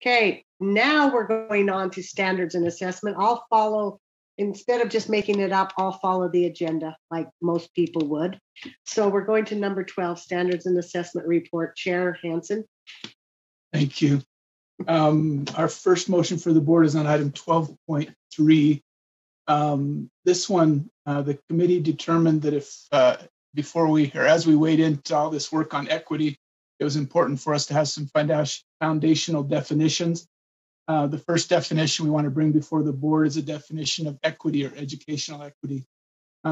Okay, now we're going on to standards and assessment. I'll follow, instead of just making it up, I'll follow the agenda like most people would. So we're going to number 12, standards and assessment report. Chair Hansen. Thank you. Our first motion for the board is on item 12.3. This one, the committee determined that if as we wade into all this work on equity, it was important for us to have some foundational definitions. The first definition we want to bring before the board is a definition of equity or educational equity.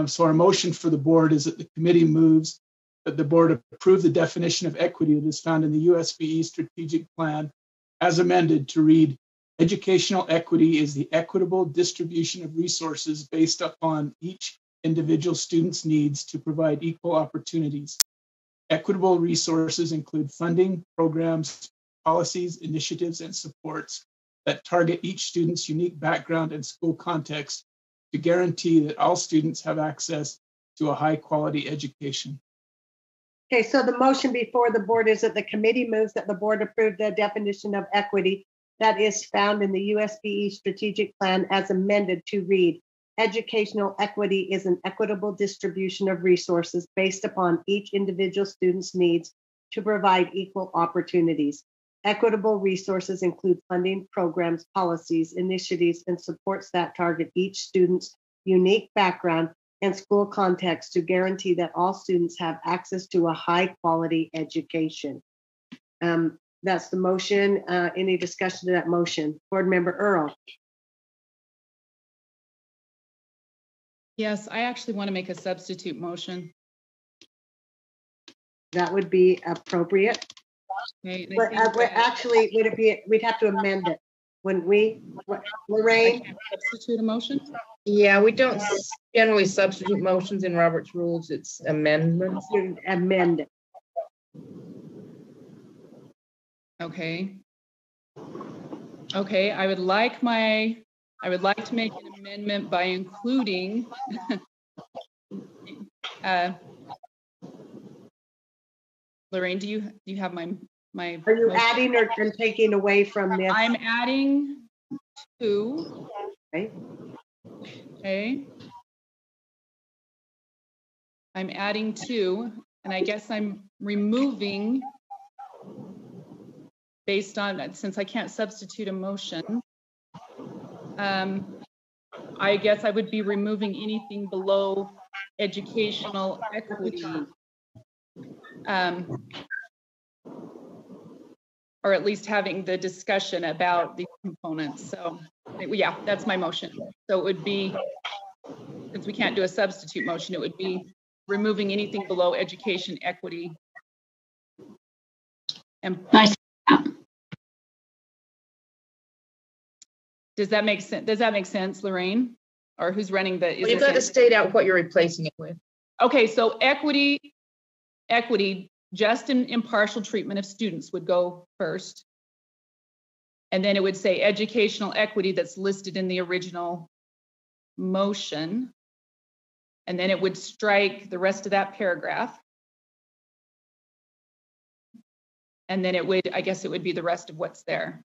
So our motion for the board is that the committee moves that the board approve the definition of equity that is found in the USBE strategic plan as amended to read, educational equity is the equitable distribution of resources based upon each individual student's needs to provide equal opportunities. Equitable resources include funding, programs, policies, initiatives, and supports that target each student's unique background and school context to guarantee that all students have access to a high-quality education. Okay, so the motion before the board is that the committee moves that the board approve the definition of equity that is found in the USBE strategic plan as amended to read, educational equity is an equitable distribution of resources based upon each individual student's needs to provide equal opportunities. Equitable resources include funding, programs, policies, initiatives, and supports that target each student's unique background and school context to guarantee that all students have access to a high quality education. That's the motion. Any discussion to that motion? Board Member Earl. Yes, I actually want to make a substitute motion. That would be appropriate. Okay, But actually, would it be? We'd have to amend it. When we, Lorraine? Substitute a motion? Yeah, we don't generally substitute motions in Robert's rules. It's amendments. Amend it. Okay. Okay, I would like to make an amendment by including Lorraine, do you have my Are you motion? adding or taking away from this? I'm adding 2. Okay. I'm adding 2, and I guess I'm removing based on, since I can't substitute a motion, I guess I would be removing anything below educational equity. Or at least having the discussion about these components. So yeah, that's my motion. So it would be, since we can't do a substitute motion, it would be removing anything below education equity. And nice. Does that make sense? Does that make sense, Lorraine? Or who's running the? Well, you've got to state out what you're replacing it with. Okay, so equity, just in impartial treatment of students would go first. And then it would say educational equity that's listed in the original motion. And then it would strike the rest of that paragraph. And then it would, I guess it would be the rest of what's there.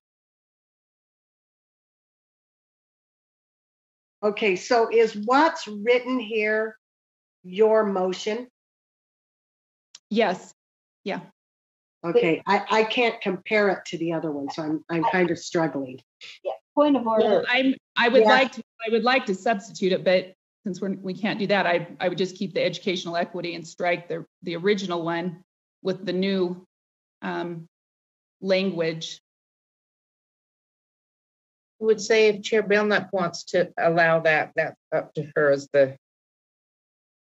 Okay, so is what's written here your motion? Yes. Yeah. Okay, I can't compare it to the other one, so I'm kind of struggling. Yeah. Point of order. Well, I would like to substitute it, but since we can't do that, I would just keep the educational equity and strike the original one with the new language. I would say if Chair Belknap wants to allow that, that's up to her as the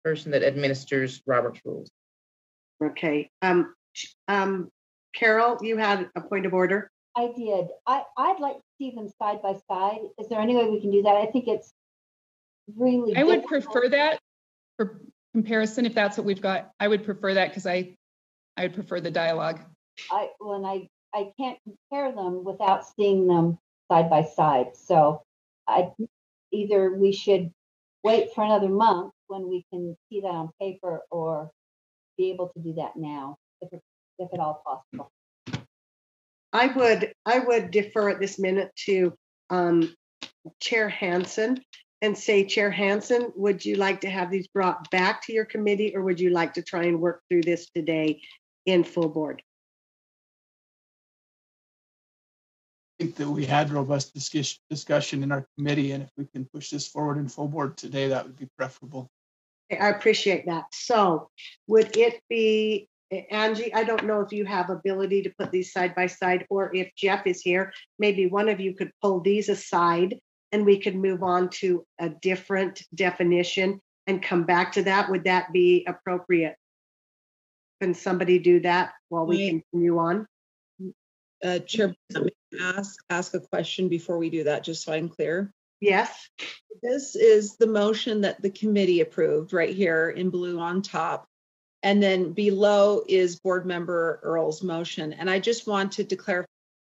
person that administers Robert's rules. Okay. Carol, you had a point of order. I did. I'd like to see them side by side. Is there any way we can do that? I think it's really I would prefer that for comparison if that's what we've got. I would prefer that because I would prefer the dialogue. I can't compare them without seeing them side by side. So either we should wait for another month when we can see that on paper, or be able to do that now, if at all possible. I would defer at this minute to Chair Hansen and say, Chair Hansen, would you like to have these brought back to your committee, or would you like to try and work through this today in full board? I think that we had robust discussion in our committee, and if we can push this forward in full board today, that would be preferable. I appreciate that. So would it be, Angie, I don't know if you have ability to put these side by side, or if Jeff is here, maybe one of you could pull these aside and we could move on to a different definition and come back to that. Would that be appropriate? Can somebody do that while we continue on? Chair, let me ask a question before we do that, just so I'm clear. Yes. This is the motion that the committee approved right here in blue on top. And then below is Board Member Earl's motion. And I just wanted to clarify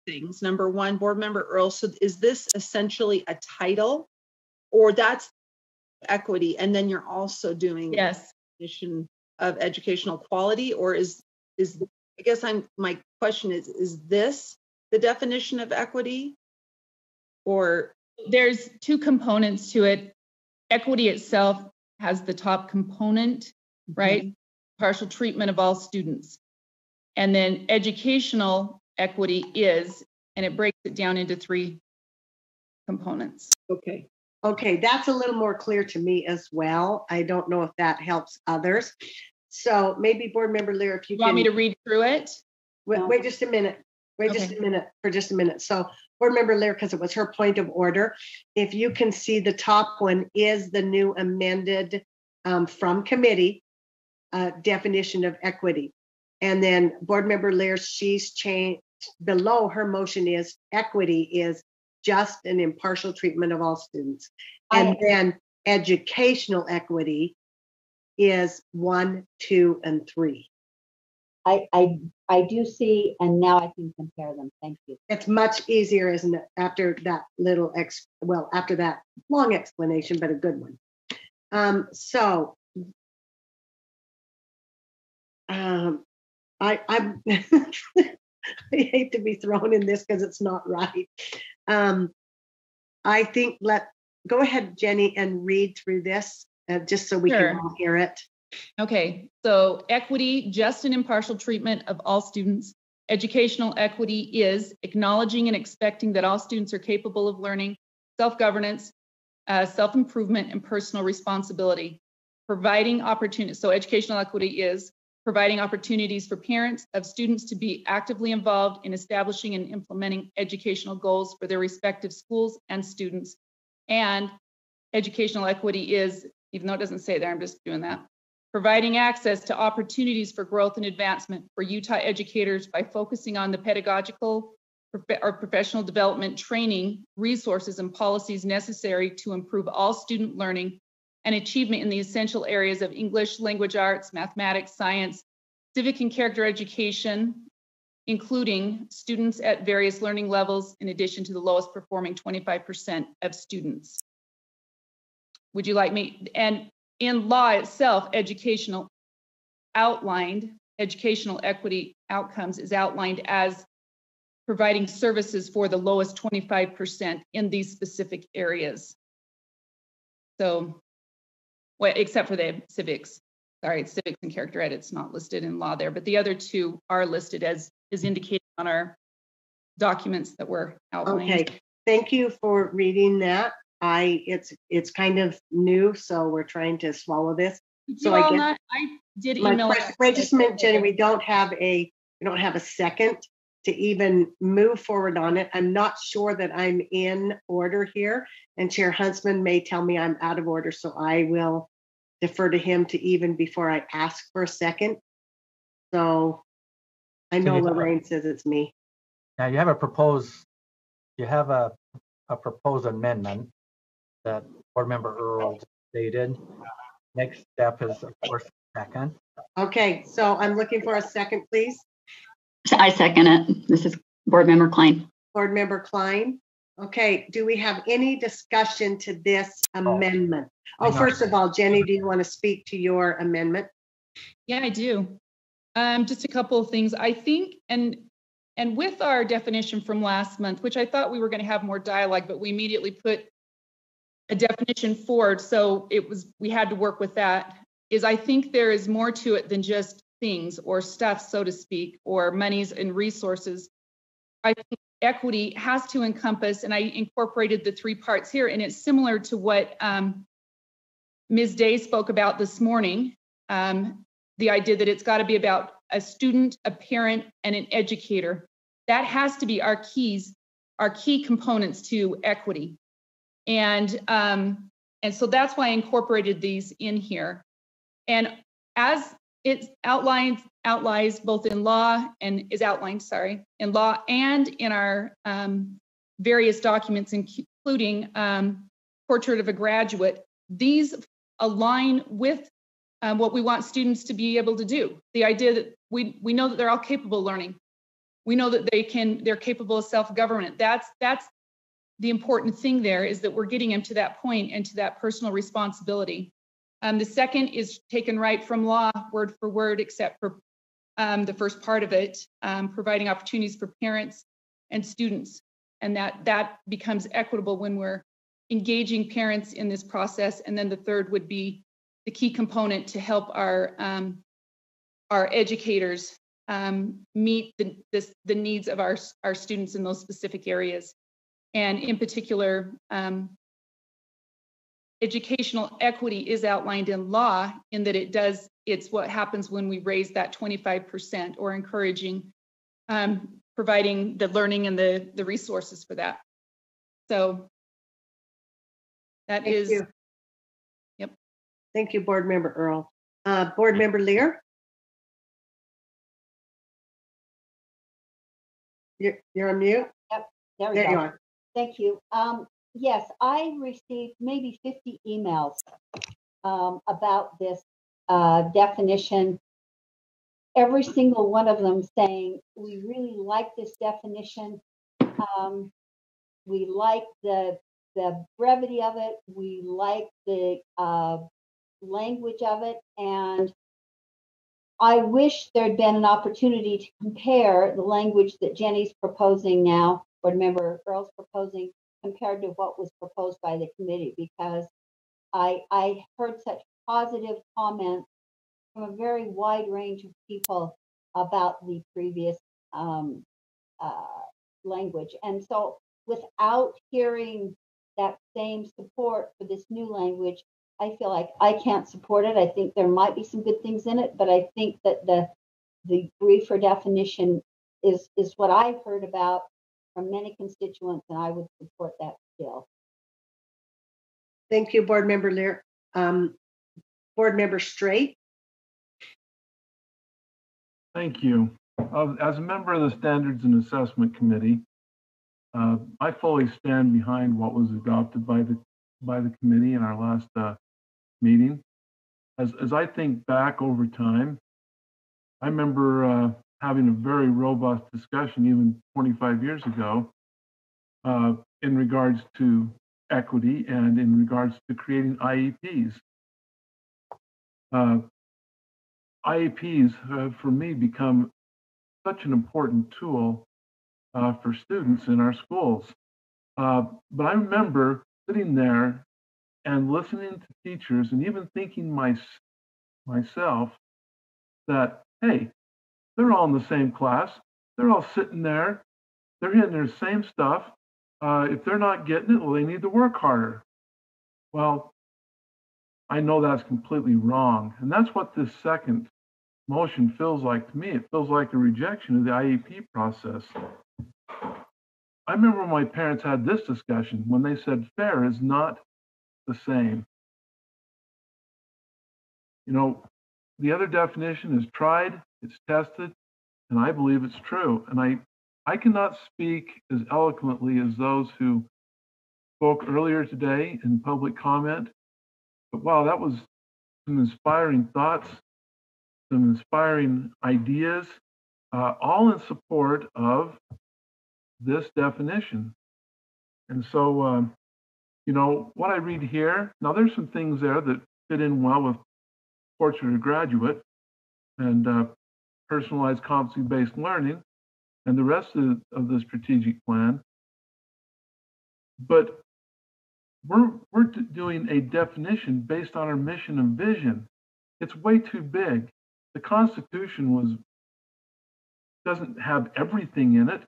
things. Number one, Board Member Earl, so is this essentially a title, or that's equity? And then you're also doing Yes. definition of educational quality, or is I guess my question is this the definition of equity? Or There's two components to it. Equity itself has the top component, right? Partial treatment of all students. And then educational equity is, and it breaks it down into three components. okay. Okay, that's a little more clear to me as well. I don't know if that helps others. So maybe Board Member Lear, if you You want can me to read through it? wait just a minute. Wait just a minute for just a minute. So Board Member Lear, because it was her point of order, if you can see the top one is the new amended from committee definition of equity. And then Board Member Lear, she's changed below, her motion is equity is just an impartial treatment of all students. And then educational equity is 1, 2, and 3. I do see, and now I can compare them. Thank you. It's much easier, isn't it? After that little after that long explanation, but a good one. I I hate to be thrown in this because it's not right. I think go ahead, Jenny, and read through this just so we Sure. can all hear it. Okay, so equity, just and impartial treatment of all students. Educational equity is acknowledging and expecting that all students are capable of learning, self-governance, self-improvement, and personal responsibility. Providing opportunities, so educational equity is providing opportunities for parents of students to be actively involved in establishing and implementing educational goals for their respective schools and students. And educational equity is, even though it doesn't say there, I'm just doing that, providing access to opportunities for growth and advancement for Utah educators by focusing on the pedagogical or professional development training, resources, and policies necessary to improve all student learning and achievement in the essential areas of English, language arts, mathematics, science, civic and character education, including students at various learning levels, in addition to the lowest performing 25% of students. Would you like me, and in law itself, educational equity outcomes is outlined as providing services for the lowest 25% in these specific areas. So, well, except for the civics. Sorry, it's civics and character ed. It's not listed in law there, but the other two are listed as is indicated on our documents that were outlined. Okay, thank you for reading that. It's kind of new, so we're trying to swallow this. So I did email. Wait just a minute, Jenny. We don't have a second to even move forward on it. I'm not sure that I'm in order here, and Chair Huntsman may tell me I'm out of order, so I will defer to him to even before I ask for a second. So I know Lorraine says it's me. Now you have a proposed amendment that Board Member Earl stated. Next step is, of course, second. Okay, so I'm looking for a second, please. I second it. This is Board Member Klein. Board Member Klein. Okay, do we have any discussion to this amendment? Oh, first of all, Jenny, do you want to speak to your amendment? Yeah, I do. Just a couple of things. I think, and And with our definition from last month, which I thought we were going to have more dialogue, but we immediately put a definition forward, so we had to work with that, is I think there is more to it than just things or stuff, so to speak, or monies and resources. I think equity has to encompass, and I incorporated the 3 parts here, and it's similar to what Ms. Day spoke about this morning, the idea that it's got to be about a student, a parent, and an educator. That has to be our key components to equity. And so that's why I incorporated these in here. And as it outlines both in law and is outlined, in law and in our various documents, including Portrait of a Graduate, these align with what we want students to be able to do. The idea that we know that they're all capable of learning. We know that they're capable of self-government. That's the important thing there, is that we're getting them to that point and to that personal responsibility. The second is taken right from law, word for word, except for the first part of it, providing opportunities for parents and students. And that becomes equitable when we're engaging parents in this process. And then the third would be the key component to help our educators meet the needs of our students in those specific areas. And in particular, educational equity is outlined in law, in that it's what happens when we raise that 25% or encouraging, providing the learning and the resources for that. So that Thank is, you. Yep. Thank you, Board Member Earl. Board Member Lear? You're on mute? Yep, there we There go. you are. Thank you. Yes, I received maybe 50 emails about this definition. Every single one of them saying, we really like this definition. We like the brevity of it. We like the language of it. And I wish there'd been an opportunity to compare the language that Jenny's proposing now, Board Member Earl's proposing, compared to what was proposed by the committee, because I heard such positive comments from a very wide range of people about the previous language. And so without hearing that same support for this new language, I feel like I can't support it. I think there might be some good things in it, but I think that the briefer definition is what I've heard about from many constituents, and I would support that still. Thank you, Board Member Lear. Board Member Straight? Thank you. As a member of the Standards and Assessment Committee, I fully stand behind what was adopted by the committee in our last meeting. As I think back over time, I remember having a very robust discussion even 25 years ago in regards to equity and in regards to creating IEPs. IEPs have, for me, become such an important tool for students in our schools. But I remember sitting there and listening to teachers and even thinking myself that, hey, they're all in the same class. They're all sitting there. They're hitting their same stuff. If they're not getting it, well, they need to work harder. Well, I know that's completely wrong. And that's what this second motion feels like to me. It feels like a rejection of the IEP process. I remember when my parents had this discussion when they said fair is not the same. You know, the other definition is tried, it's tested, and I believe it's true. And I cannot speak as eloquently as those who spoke earlier today in public comment, but wow, that was some inspiring thoughts, some inspiring ideas, all in support of this definition. And so, you know, what I read here, now there's some things there that fit in well with Portrait of a Graduate and personalized competency-based learning. and the rest of the strategic plan. But we're doing a definition based on our mission and vision. It's way too big. The Constitution doesn't have everything in it.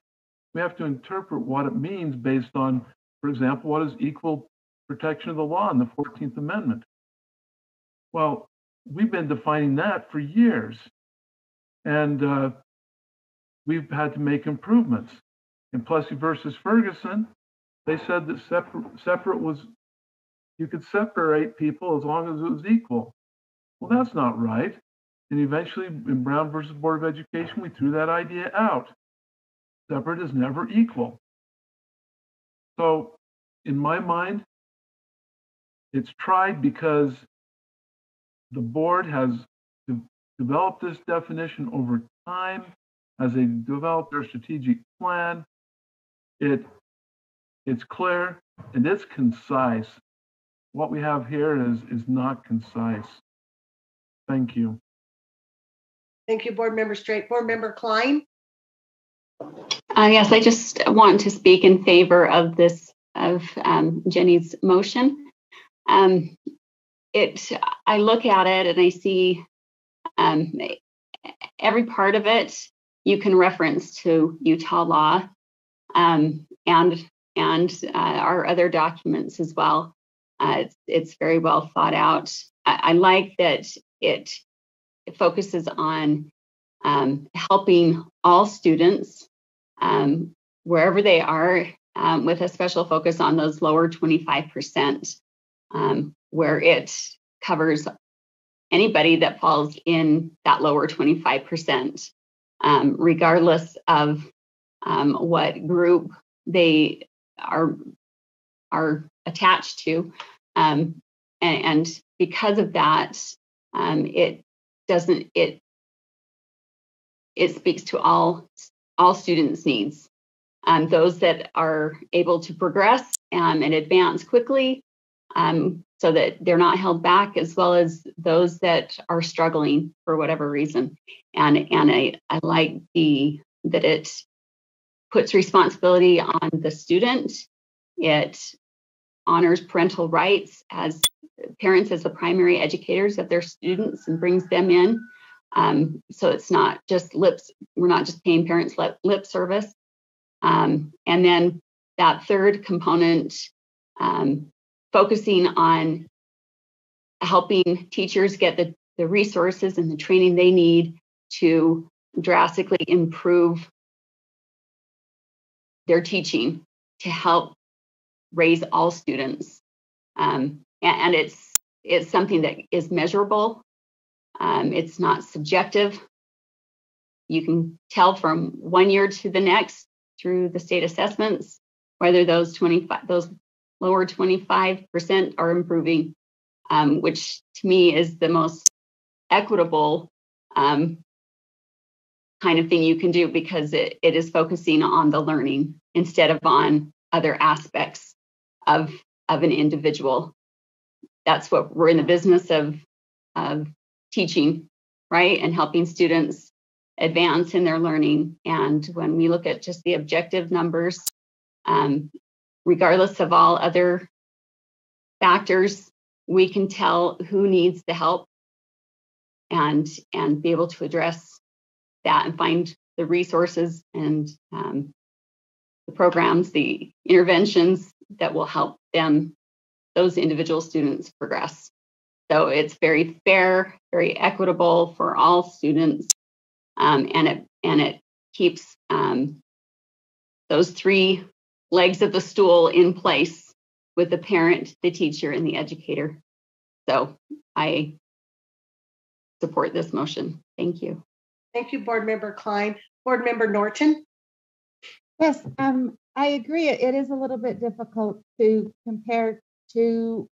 We have to interpret what it means based on, for example, what is equal protection of the law in the 14th Amendment. Well, we've been defining that for years, and we've had to make improvements. In Plessy versus Ferguson, they said that separate was, you could separate people as long as it was equal. Well, that's not right. And eventually, in Brown versus Board of Education, we threw that idea out. Separate is never equal. So, in my mind, it's tried because the board has developed this definition over time as they developed their strategic plan. It's clear and it's concise. What we have here is not concise. Thank you. Thank you, Board Member Straight. Board Member Klein? Yes, I just want to speak in favor of this, of Jenny's motion. I look at it and I see every part of it you can reference to Utah law and our other documents as well. It's very well thought out. I like that it focuses on helping all students wherever they are, with a special focus on those lower 25%, where it covers anybody that falls in that lower 25%, regardless of what group they are attached to. And because of that, it speaks to all students' needs. Those that are able to progress and advance quickly, so that they're not held back, as well as those that are struggling for whatever reason. And I like that it puts responsibility on the student. It honors parental rights as parents as the primary educators of their students and brings them in. So it's not just we're not just paying parents lip service. And then that third component, focusing on helping teachers get the resources and the training they need to drastically improve their teaching to help raise all students. And it's something that is measurable. It's not subjective. You can tell from 1 year to the next through the state assessments whether those lower 25% are improving, which to me is the most equitable kind of thing you can do, because it is focusing on the learning instead of on other aspects of an individual. That's what we're in the business of teaching, right? And helping students advance in their learning. And when we look at just the objective numbers, regardless of all other factors, we can tell who needs the help and be able to address that and find the resources and the programs, the interventions that will help those individual students progress. So it's very fair, very equitable for all students, and it keeps those three legs of the stool in place with the parent, the teacher, and the educator. So I support this motion. Thank you. Thank you, Board Member Klein. Board Member Norton? Yes, I agree. It is a little bit difficult to compare two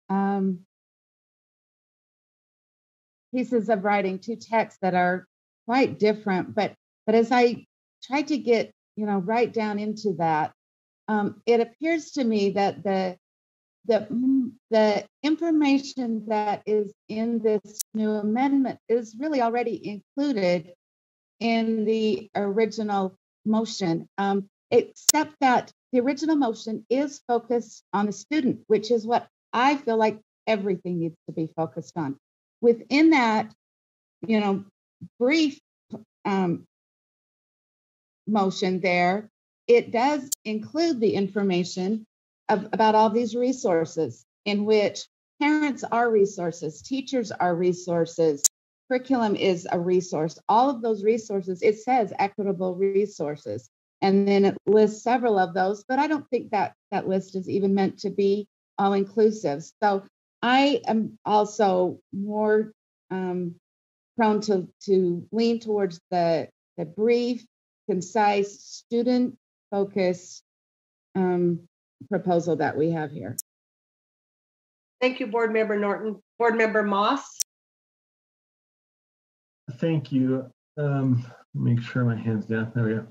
pieces of writing, two texts that are quite different. But as I try to get right down into that, it appears to me that the information that is in this new amendment is really already included in the original motion, except that the original motion is focused on the student, which is what I feel like everything needs to be focused on. Within that, brief motion there, it does include the information about all these resources, in which parents are resources, teachers are resources, curriculum is a resource. All of those resources, it says equitable resources, and then it lists several of those, but I don't think that list is even meant to be all inclusive. So I am also more prone to lean towards the brief, concise, student-focused proposal that we have here. Thank you, Board Member Norton. Board Member Moss? Thank you. Make sure my hand's down. There we go.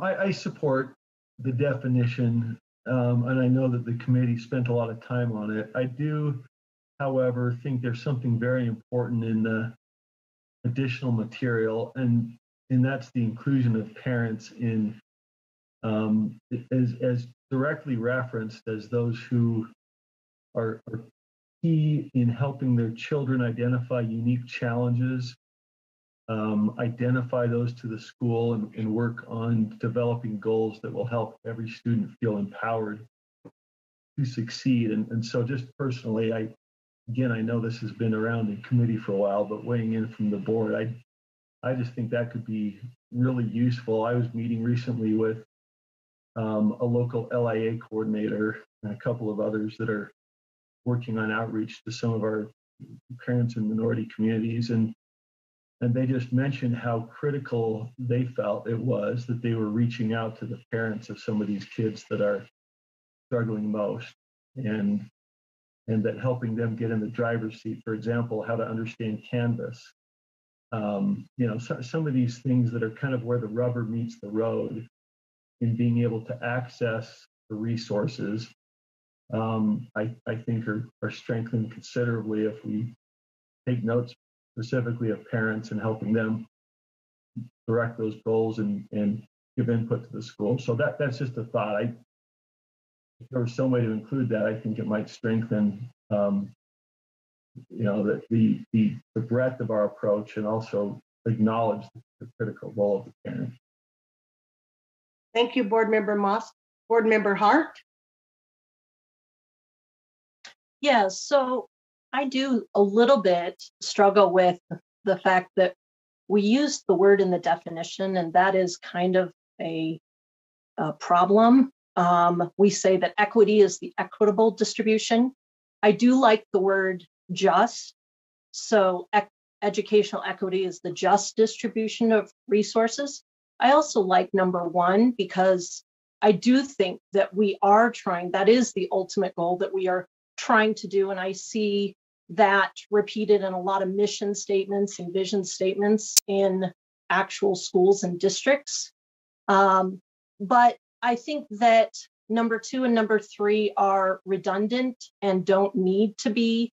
I support the definition, and I know that the committee spent a lot of time on it. I do, however, think there's something very important in the additional material, and that's the inclusion of parents in as directly referenced as those who are key in helping their children identify unique challenges, identify those to the school, and work on developing goals that will help every student feel empowered to succeed. And so just personally, I know this has been around in committee for a while, but weighing in from the board, I just think that could be really useful. I was meeting recently with a local LIA coordinator and a couple of others that are working on outreach to some of our parents in minority communities. And they just mentioned how critical they felt it was that they were reaching out to the parents of some of these kids that are struggling most, and that helping them get in the driver's seat, for example, how to understand Canvas. Some of these things that are kind of where the rubber meets the road in being able to access the resources, I think are strengthened considerably if we take notes specifically of parents and helping them direct those goals and give input to the school. So that's just a thought. If there was some way to include that, I think it might strengthen the breadth of our approach, and also acknowledge the critical role of the parent. Thank you, Board Member Moss. Board Member Hart? Yeah, so I do a little bit struggle with the fact that we used the word in the definition, and that is kind of a problem. We say that equity is the equitable distribution. I do like the word just. So educational equity is the just distribution of resources. I also like number one, because I do think that we are trying, that is the ultimate goal that we are trying to do. And I see that repeated in a lot of mission statements and vision statements in actual schools and districts. But I think that number two and number three are redundant and don't need to be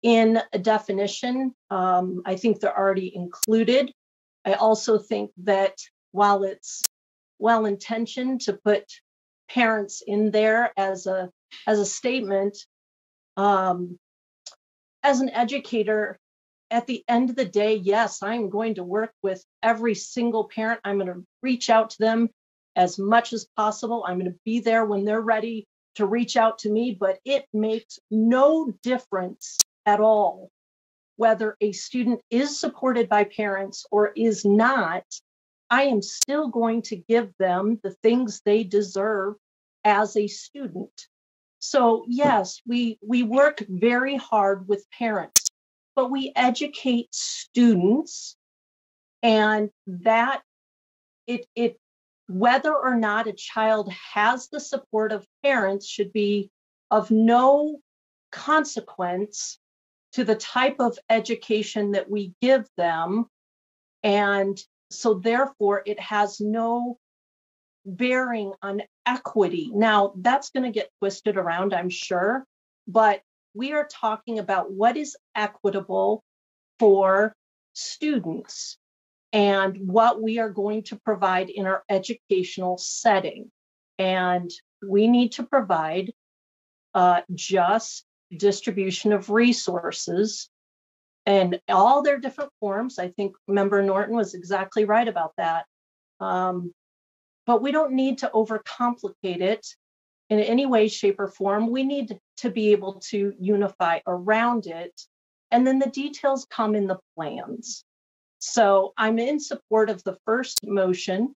in a definition. I think they're already included. I also think that while it's well-intentioned to put parents in there as a statement, as an educator, at the end of the day, yes, I'm going to work with every single parent. I'm going to reach out to them as much as possible. I'm going to be there when they're ready to reach out to me, but it makes no difference at all whether a student is supported by parents or is not. I am still going to give them the things they deserve as a student. So yes, we work very hard with parents, but we educate students, and that it whether or not a child has the support of parents should be of no consequence to the type of education that we give them. And so therefore it has no bearing on equity. Now that's going to get twisted around, I'm sure, but we are talking about what is equitable for students. and what we are going to provide in our educational setting. And we need to provide just distribution of resources and all their different forms. I think Member Norton was exactly right about that. But we don't need to overcomplicate it in any way, shape, or form. We need to be able to unify around it. And then the details come in the plans. So I'm in support of the first motion,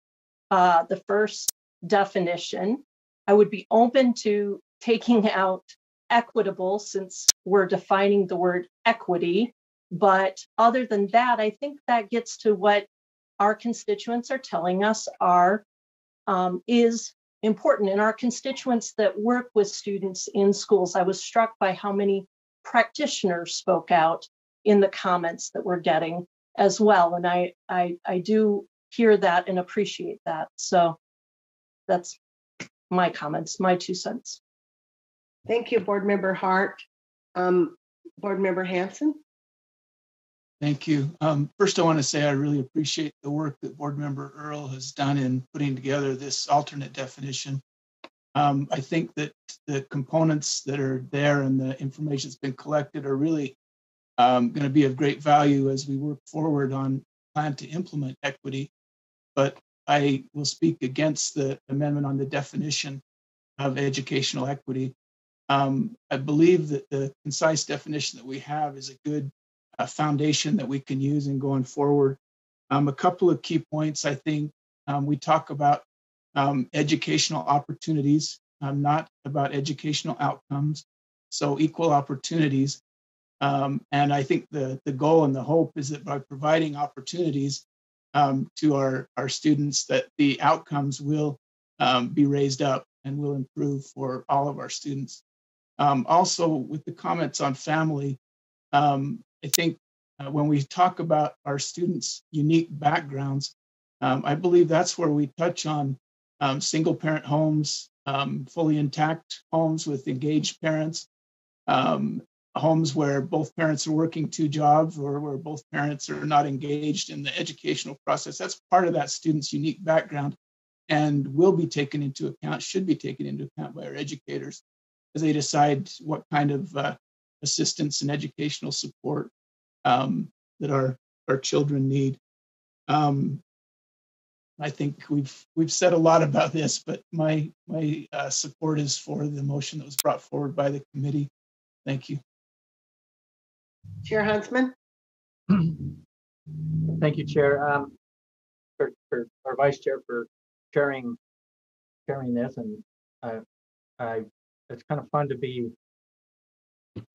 the first definition. I would be open to taking out equitable since we're defining the word equity. But other than that, I think that gets to what our constituents are telling us is important. And our constituents that work with students in schools, I was struck by how many practitioners spoke out in the comments that we're getting as well. And I do hear that and appreciate that. So that's my comments, my 2 cents. Thank you, Board Member Hart. Board Member Hanson. Thank you. First, I want to say I really appreciate the work that Board Member Earl has done in putting together this alternate definition. I think that the components that are there and the information that's been collected are really going to be of great value as we work forward on plan to implement equity. But I will speak against the amendment on the definition of educational equity. I believe that the concise definition that we have is a good foundation that we can use in going forward. A couple of key points, I think we talk about educational opportunities, not about educational outcomes. So equal opportunities. And I think the goal and the hope is that by providing opportunities to our students, that the outcomes will be raised up and will improve for all of our students. Also, with the comments on family, I think when we talk about our students' unique backgrounds, I believe that's where we touch on single parent homes, fully intact homes with engaged parents, homes where both parents are working 2 jobs or where both parents are not engaged in the educational process. That's part of that student's unique background and will be taken into account, should be taken into account by our educators as they decide what kind of assistance and educational support that our children need. I think we've said a lot about this, but my support is for the motion that was brought forward by the committee. Thank you. Chair Huntsman. Thank you, Chair. For our Vice Chair for sharing this, and it's kind of fun to be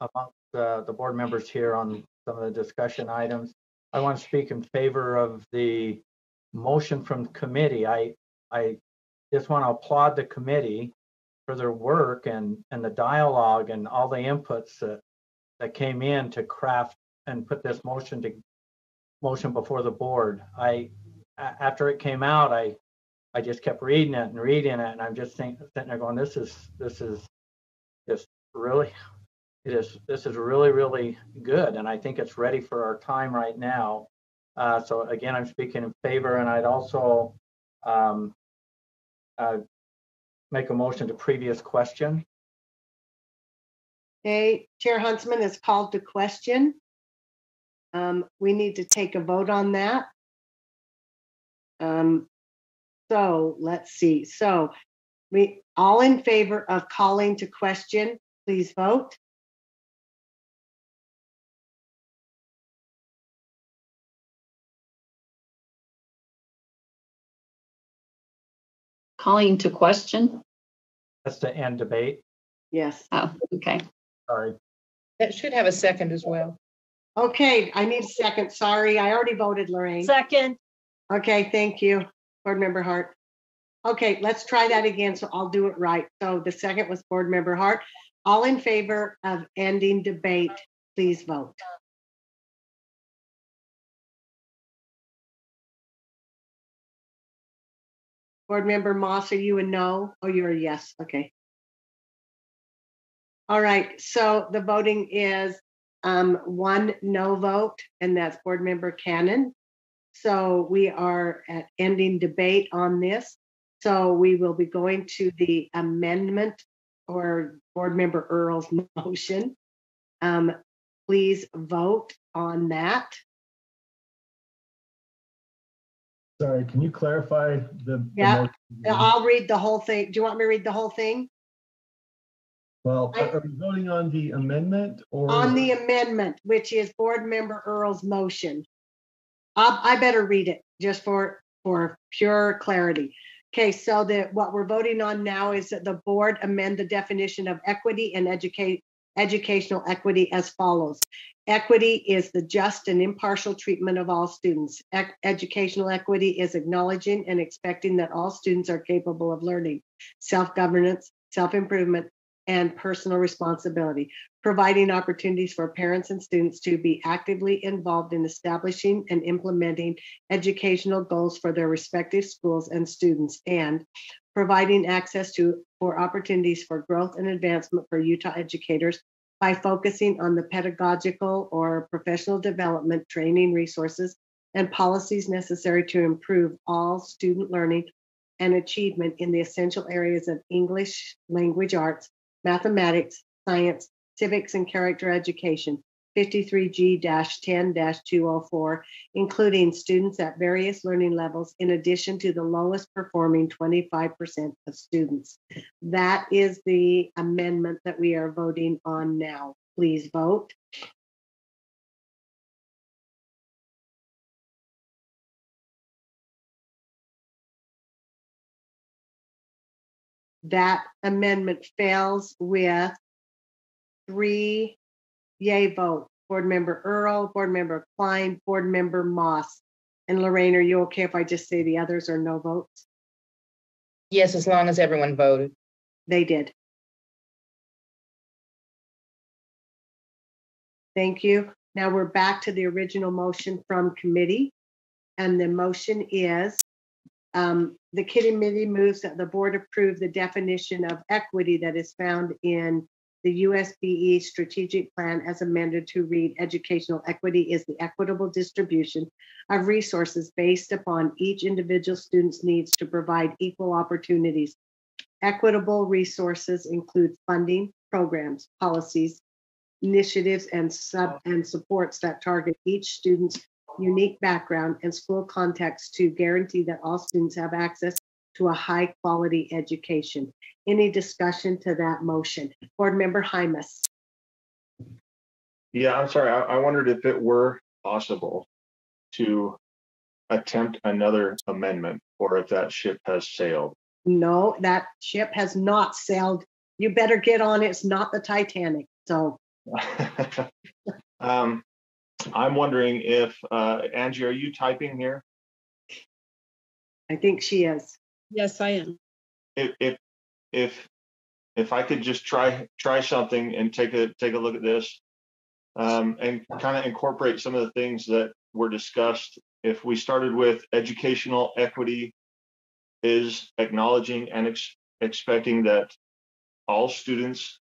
amongst the board members here on some of the discussion items. I want to speak in favor of the motion from committee. I just want to applaud the committee for their work and the dialogue and all the inputs that came in to craft and put this motion before the board. After it came out, I just kept reading it, and I'm just sitting there going, this is just really, this is really, really good, and I think it's ready for our time right now. So again, I'm speaking in favor, and I'd also make a motion to previous question. Okay, Chair Huntsman is called to question. We need to take a vote on that. So let's see. So we all in favor of calling to question, please vote. Calling to question? That's to end debate. Yes. Oh, okay. Sorry. That should have a second as well. Okay, I need a second. Sorry, I already voted, Lorraine. Second. Okay, thank you, Board Member Hart. Okay, let's try that again, so I'll do it right. So the second was Board Member Hart. All in favor of ending debate, please vote. Board Member Moss, are you a no? Oh, you're a yes. Okay. All right, so the voting is 1 no vote, and that's Board Member Cannon. So we are at ending debate on this. So we will be going to the amendment or Board Member Earl's motion. Please vote on that. Sorry, can you clarify the Yeah, motion? I'll read the whole thing. Do you want me to read the whole thing? Well, are we voting on the amendment or? On the amendment, which is Board Member Earl's motion. I better read it just for pure clarity. Okay, so what we're voting on now is that the board amend the definition of equity and educational equity as follows. Equity is the just and impartial treatment of all students. Educational equity is acknowledging and expecting that all students are capable of learning, self-governance, self-improvement, and personal responsibility, providing opportunities for parents and students to be actively involved in establishing and implementing educational goals for their respective schools and students, and providing access for opportunities for growth and advancement for Utah educators by focusing on the pedagogical or professional development, training resources, and policies necessary to improve all student learning and achievement in the essential areas of English, language arts, mathematics, science, civics, and character education, 53G-10-204, including students at various learning levels, in addition to the lowest performing 25% of students. That is the amendment that we are voting on now. Please vote. That amendment fails with 3 yay votes. Board Member Earl, Board Member Klein, Board Member Moss. And Lorraine, are you okay if I just say the others are no votes? Yes, as long as everyone voted. They did. Thank you. Now we're back to the original motion from committee. And the motion is the committee moves that the board approve the definition of equity that is found in the USBE strategic plan as amended to read: educational equity is the equitable distribution of resources based upon each individual student's needs to provide equal opportunities. Equitable resources include funding, programs, policies, initiatives, and supports that target each student's unique background and school context to guarantee that all students have access to a high quality education. Any discussion to that motion? Board Member Hymas. Yeah, I'm sorry. I wondered if it were possible to attempt another amendment or if that ship has sailed. No, that ship has not sailed. You better get on it. It's not the Titanic. So I'm wondering if Angie, are you typing here? I think she is. Yes, I am. If I could just try something and take a look at this and kind of incorporate some of the things that were discussed. If we started with educational equity is acknowledging and expecting that all students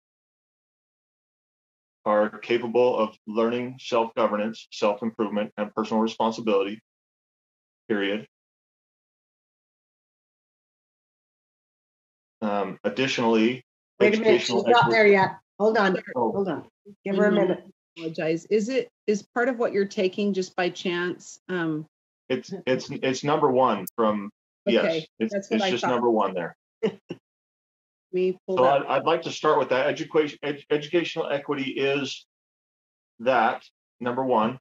are capable of learning self-governance, self-improvement, and personal responsibility, period. Additionally, wait a minute, she's not there yet. Hold on, hold on. Give her a minute. Apologize. Is part of what you're taking just by chance? It's number one from okay, yes. It's I just thought. number one there. So I'd like to start with that. Educational equity is that number one.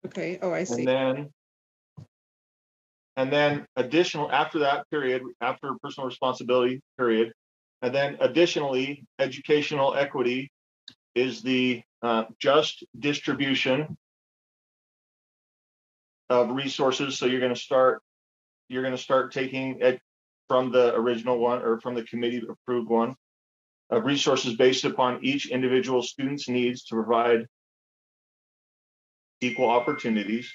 Okay. Oh, I see. And then additional after that period, after personal responsibility period, and then additionally, educational equity is the just distribution of resources. So you're going to start taking it from the original one or from the committee approved one of resources based upon each individual student's needs to provide equal opportunities.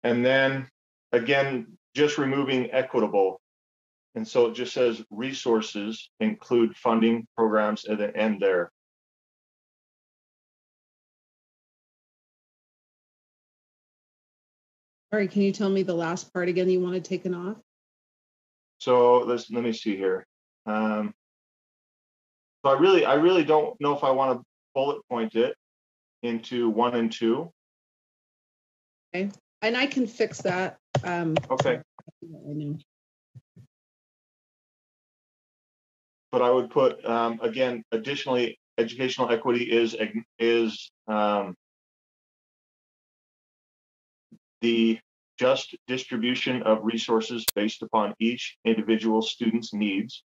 And then again, just removing equitable. And so it just says resources include funding programs at the end there. Sorry, can you tell me the last part again you want to taken off? So let me see here. So I really don't know if I want to bullet point it into 1 and 2. Okay, and I can fix that. Okay. I know. But I would put, again, additionally, educational equity is the just distribution of resources based upon each individual student's needs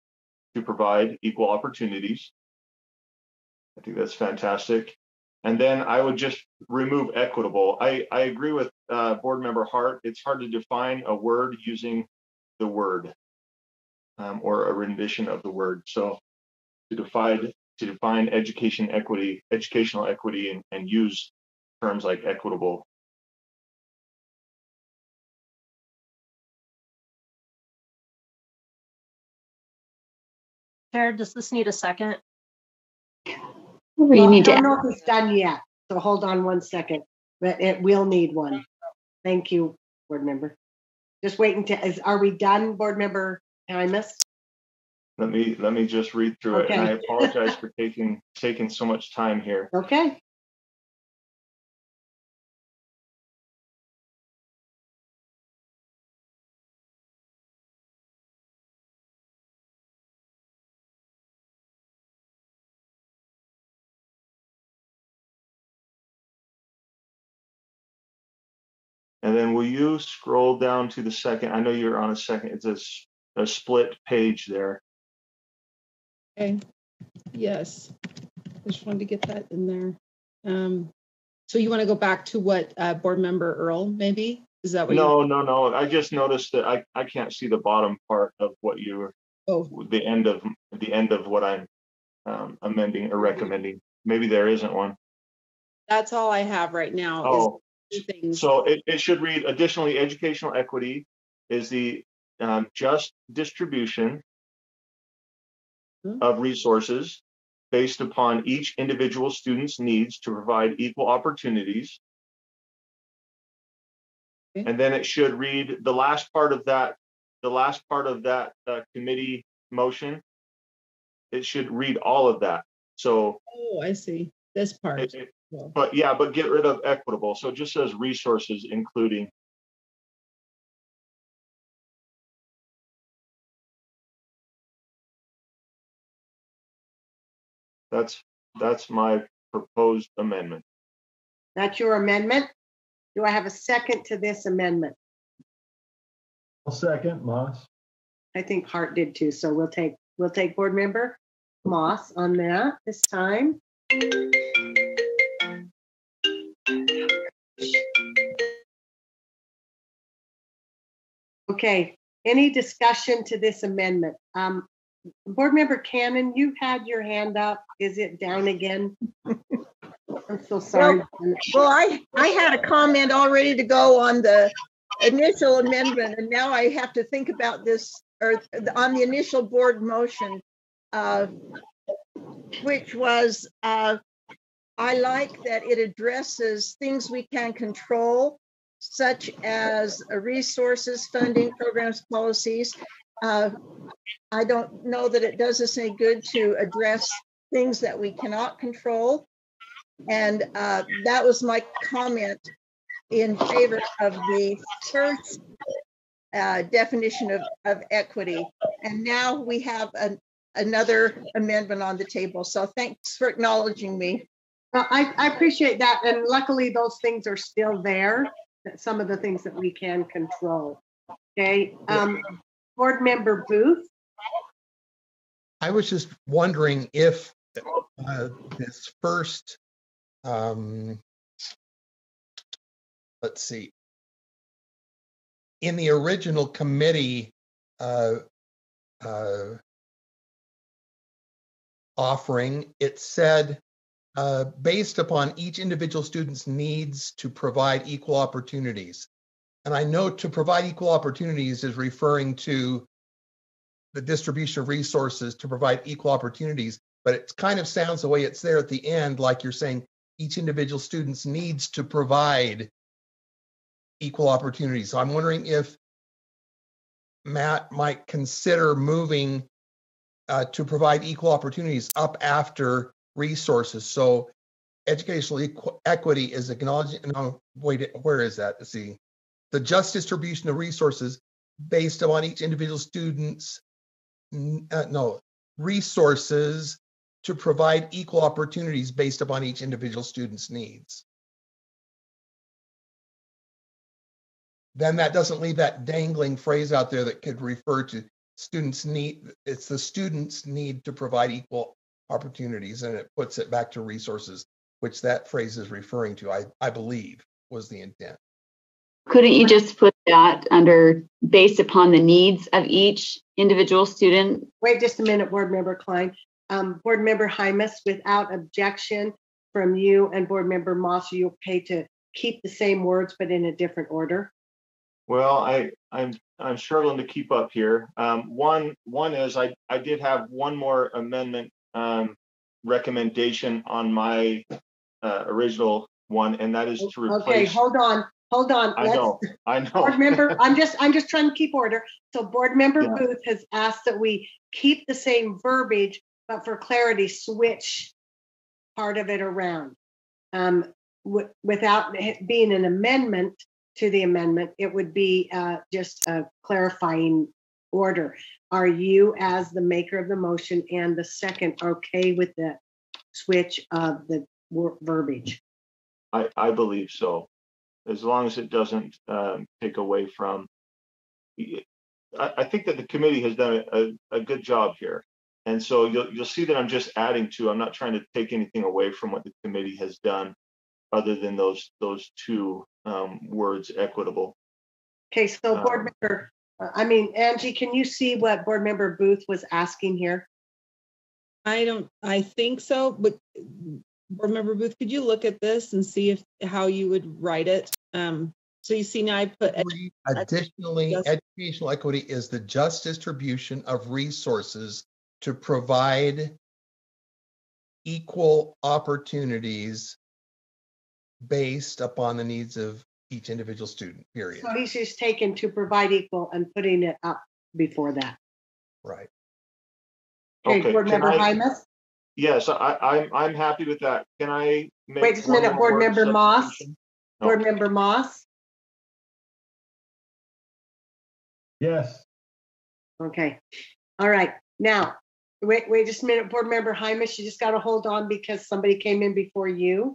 to provide equal opportunities. I think that's fantastic. And then I would just remove equitable. I agree with Board Member Hart. It's hard to define a word using the word or a rendition of the word. So to define educational equity and use terms like equitable. Chair, does this need a second? Well, you I need to. don't know if it's done yet, so hold on 1 second, but it will need one. Thank you, Board Member. Just waiting to, are we done, Board Member Imus? Let me just read through it, and I apologize for taking so much time here. Okay. And then will you scroll down to the second? I know you're on a second. It's a split page there. Okay. Yes. Just wanted to get that in there. So you want to go back to what Board Member Earl, maybe? Is that what? No. I just noticed that I can't see the bottom part of what you were. Oh. The end of what I'm amending or recommending. Maybe there isn't one. That's all I have right now. Oh. Things. So it should read, additionally, educational equity is the just distribution of resources based upon each individual student's needs to provide equal opportunities. Okay. And then it should read the last part of that committee motion. It should read all of that. So. Oh, I see. This part. But get rid of equitable. So it just says resources, including. That's my proposed amendment. That's your amendment? Do I have a second to this amendment? I'll second, Moss. I think Hart did too. So we'll take Board Member Moss on that this time. Okay, any discussion to this amendment? Board Member Cannon, you had your hand up. Is it down again? I'm so sorry. Well, I had a comment all ready to go on the initial amendment, and now I have to think about this, or on the initial board motion, which was, I like that it addresses things we can control, such as resources, funding, programs, policies. I don't know that it does us any good to address things that we cannot control. And that was my comment in favor of the first definition of equity. And now we have another amendment on the table. So thanks for acknowledging me. Well, I appreciate that. And luckily those things are still there, some of the things that we can control. Okay. Board Member Booth. I was just wondering if this first, let's see, in the original committee offering, it said, based upon each individual student's needs to provide equal opportunities. And I know to provide equal opportunities is referring to the distribution of resources to provide equal opportunities, but it kind of sounds the way it's there at the end, like you're saying each individual student's needs to provide equal opportunities. So I'm wondering if Matt might consider moving to provide equal opportunities up after resources. So educational equity is acknowledging, no, wait, where is that? Let's see. The just distribution of resources based upon each individual student's, resources to provide equal opportunities based upon each individual student's needs. Then that doesn't leave that dangling phrase out there that could refer to students' need. It's the students' need to provide equal opportunities, and it puts it back to resources, which that phrase is referring to, I believe, was the intent. Couldn't you just put that under based upon the needs of each individual student? Wait just a minute, Board Member Klein. Board Member Hymas, without objection from you and Board Member Moss, are you okay to keep the same words but in a different order? Well, I'm struggling to keep up here. One is I did have one more amendment recommendation on my original one, and that is to replace. Okay, hold on. I know. Board Member, I'm just trying to keep order. So Board Member Booth has asked that we keep the same verbiage, but for clarity, switch part of it around. Without it being an amendment to the amendment, it would be just a clarifying order. Are you, as the maker of the motion and the second, okay with the switch of the verbiage? I believe so, as long as it doesn't take away from. I think that the committee has done a good job here, and so you'll see that I'm just adding to. I'm not trying to take anything away from what the committee has done, other than those two words, equitable. Okay, so Board Member, Angie, can you see what Board Member Booth was asking here? I think so, but Board Member Booth, could you look at this and see how you would write it? So you see now I put. Additionally, educational equity is the just distribution of resources to provide equal opportunities based upon the needs of each individual student, period. So he's just taken to provide equal and putting it up before that. Right. Okay, Board Member Hymas? Yes, I'm happy with that. Can I make wait just a minute, Board Member Moss? No. Board Member Moss? Yes. Okay. All right. Now, wait just a minute, Board Member Hymas, you just got to hold on because somebody came in before you.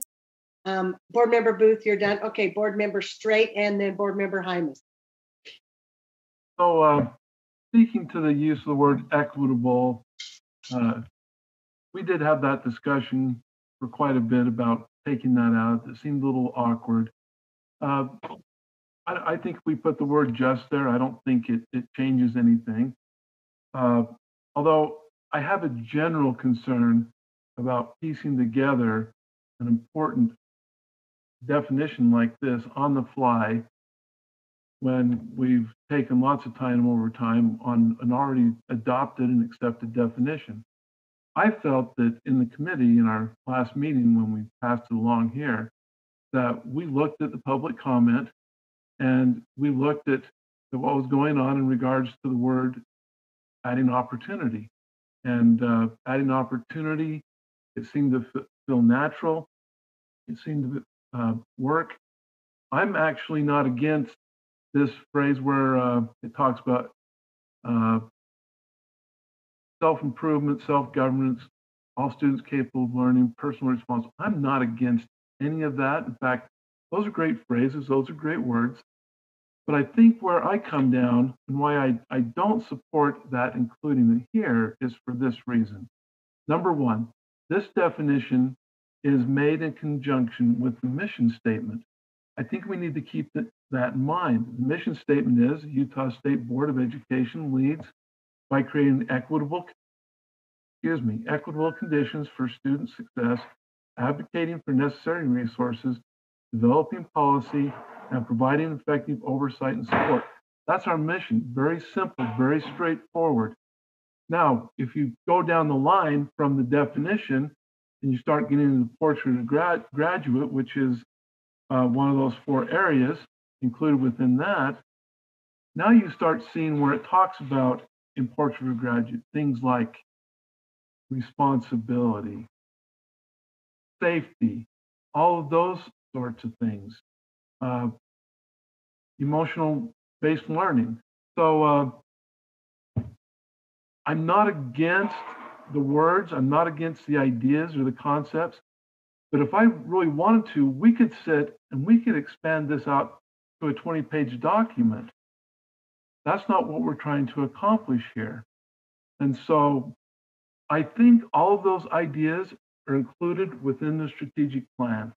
Board Member Booth, you're done. Okay, Board Member Straight and then Board Member Hymas. So speaking to the use of the word equitable, we did have that discussion for quite a bit about taking that out. It seemed a little awkward. I think if we put the word just there, I don't think it changes anything. Although I have a general concern about piecing together an important definition like this on the fly when we've taken lots of time over time on an already adopted and accepted definition. I felt that in the committee in our last meeting when we passed it along here, that we looked at the public comment and we looked at what was going on in regards to the word adding opportunity. And adding opportunity, it seemed to feel natural. It seemed to work. I'm actually not against this phrase where it talks about self-improvement, self-governance, all students capable of learning, personal response. I'm not against any of that. In fact, those are great phrases. Those are great words. But I think where I come down and why I don't support that including it here is for this reason. Number one, this definition is made in conjunction with the mission statement. I think we need to keep that in mind. The mission statement is Utah State Board of Education leads by creating equitable conditions for student success, advocating for necessary resources, developing policy, and providing effective oversight and support. That's our mission. Very simple, very straightforward. Now, if you go down the line from the definition and you start getting into the portrait of graduate, which is one of those four areas, included within that, now you start seeing where it talks about importance for graduate things like responsibility, safety, all of those sorts of things, emotional based learning. So I'm not against the words, I'm not against the ideas or the concepts, but if I really wanted to, we could sit and we could expand this out to a 20-page document. That's not what we're trying to accomplish here. And so I think all of those ideas are included within the strategic plan.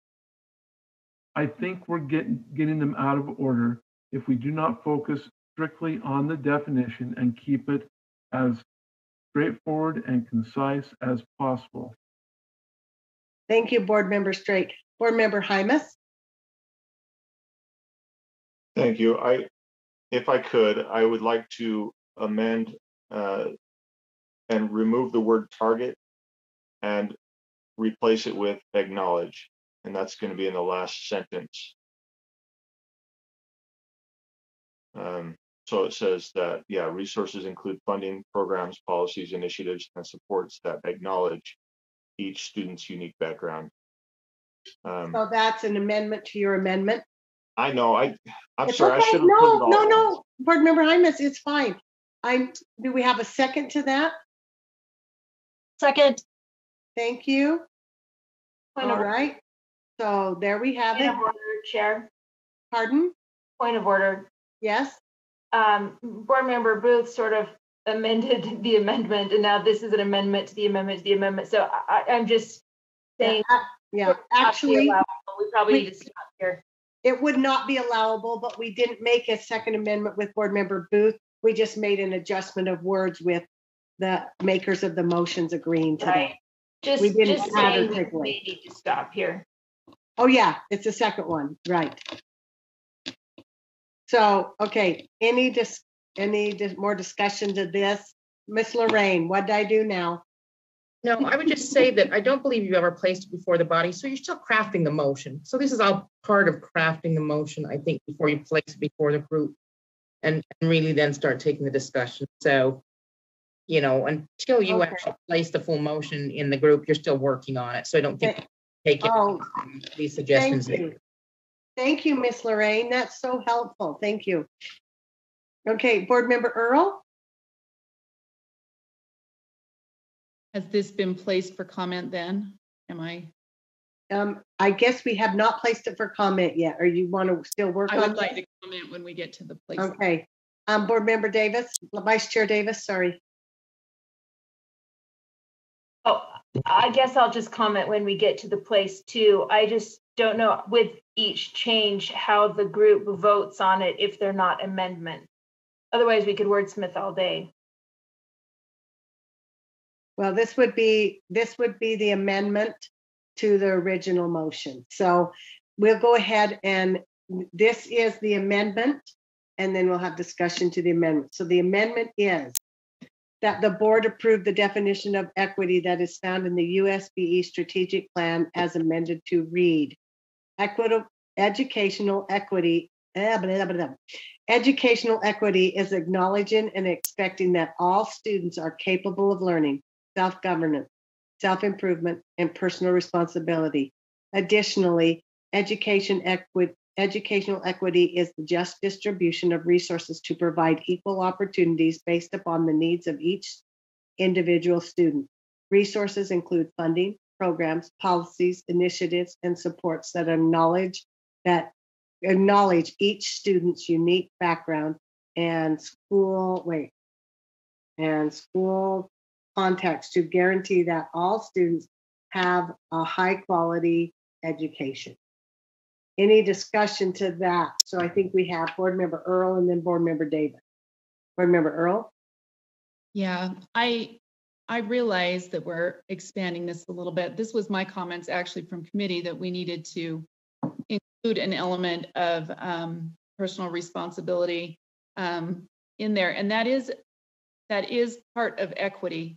I think we're getting them out of order if we do not focus strictly on the definition and keep it as straightforward and concise as possible. Thank you, Board Member Straight. Board Member Hymas? Thank you. If I could, I would like to amend and remove the word target and replace it with acknowledge. And that's going to be in the last sentence. So it says that, yeah, resources include funding, programs, policies, initiatives, and supports that acknowledge each student's unique background. So that's an amendment to your amendment? I know, I'm It's sorry, okay. I should have put it all No, in. no, Board Member Hymas, it's fine. Do we have a second to that? Second. Thank you. Point All of, right. So there we have point it. of order, Chair. Pardon? Point of order. Yes. Board Member Booth sort of amended the amendment, and now this is an amendment to the amendment to the amendment. So I'm just saying, yeah, actually, we probably need to stop here. It would not be allowable, but we didn't make a second amendment with Board Member Booth. We just made an adjustment of words with the makers of the motions agreeing to that. Just saying we may need to stop here. Oh yeah, it's the second one, right? So, okay, any more discussions of this? Miss Lorraine, what did I do now? No, I would just say that I don't believe you've ever placed it before the body, so you're still crafting the motion. So this is all part of crafting the motion, I think, before you place it before the group and really then start taking the discussion. So, you know, until you actually place the full motion in the group, you're still working on it. So I don't think take it, these suggestions. Thank you, Miss Lorraine. That's so helpful. Thank you. Okay, Board Member Earl? Has this been placed for comment then? I guess we have not placed it for comment yet, or you want to still work on it? I would like to comment when we get to the place. Okay. Board Member Davis, Vice Chair Davis, sorry. Oh, I guess I'll just comment when we get to the place too. I just don't know with each change how the group votes on it if they're not amendments. Otherwise, we could wordsmith all day. Well, this would be the amendment to the original motion. So we'll go ahead and this is the amendment, and then we'll have discussion to the amendment. So the amendment is that the board approve the definition of equity that is found in the USBE strategic plan as amended to read equitable educational equity. Educational equity is acknowledging and expecting that all students are capable of learning, self-governance, self-improvement, and personal responsibility. Additionally, educational equity is the just distribution of resources to provide equal opportunities based upon the needs of each individual student. Resources include funding, programs, policies, initiatives, and supports that acknowledge each student's unique background and school context to guarantee that all students have a high quality education. Any discussion to that? So I think we have Board Member Earl and then Board Member Davis. Board Member Earl? Yeah, I realize that we're expanding this a little bit. This was my comments actually from committee that we needed to include an element of personal responsibility in there, and that is part of equity.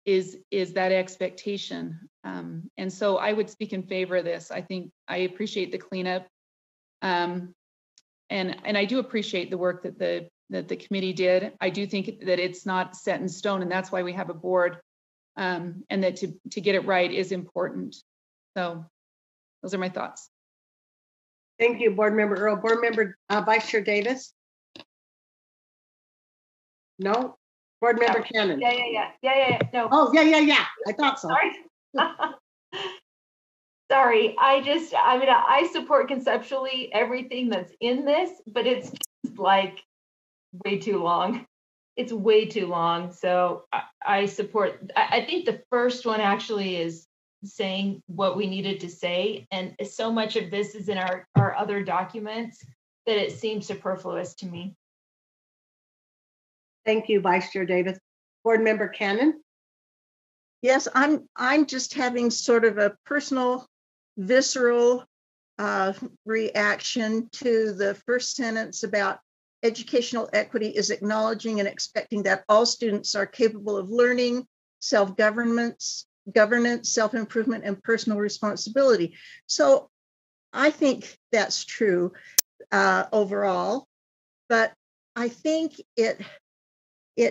Is that expectation, and so I would speak in favor of this. I think I appreciate the cleanup. And I do appreciate the work that the committee did. I do think that it's not set in stone, and that's why we have a board, and that to get it right is important. So those are my thoughts. Thank you, Board Member Earl. Board Member Vice Chair Davis? No? Board Member Cannon? Yeah. No. Oh, yeah. I thought so. Sorry. Sorry. I support conceptually everything that's in this, but it's just like way too long. It's way too long. So I support, I think the first one actually is saying what we needed to say. And so much of this is in our other documents that it seems superfluous to me. Thank you, Vice Chair Davis. Board Member Cannon? Yes, I'm just having sort of a personal, visceral reaction to the first sentence about educational equity is acknowledging and expecting that all students are capable of learning, self-governance, self-improvement, and personal responsibility. So I think that's true overall, but I think it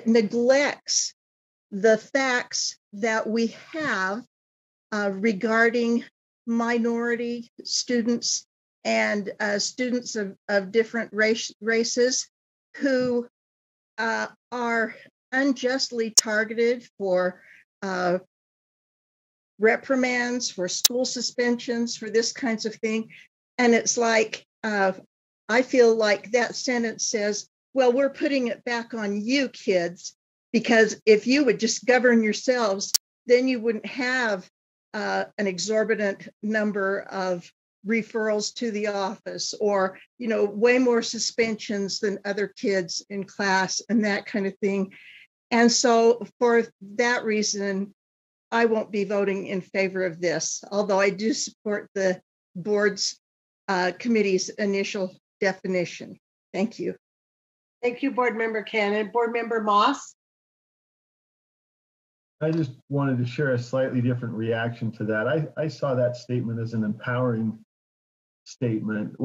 neglects the facts that we have regarding minority students and students of different races who are unjustly targeted for reprimands, for school suspensions, for this kinds of thing. And it's like, I feel like that sentence says, well, we're putting it back on you kids, because if you would just govern yourselves, then you wouldn't have an exorbitant number of referrals to the office, or, way more suspensions than other kids in class and that kind of thing. And so for that reason, I won't be voting in favor of this, although I do support the board's committee's initial definition. Thank you. Thank you, Board Member Cannon. Board Member Moss? I just wanted to share a slightly different reaction to that. I saw that statement as an empowering statement.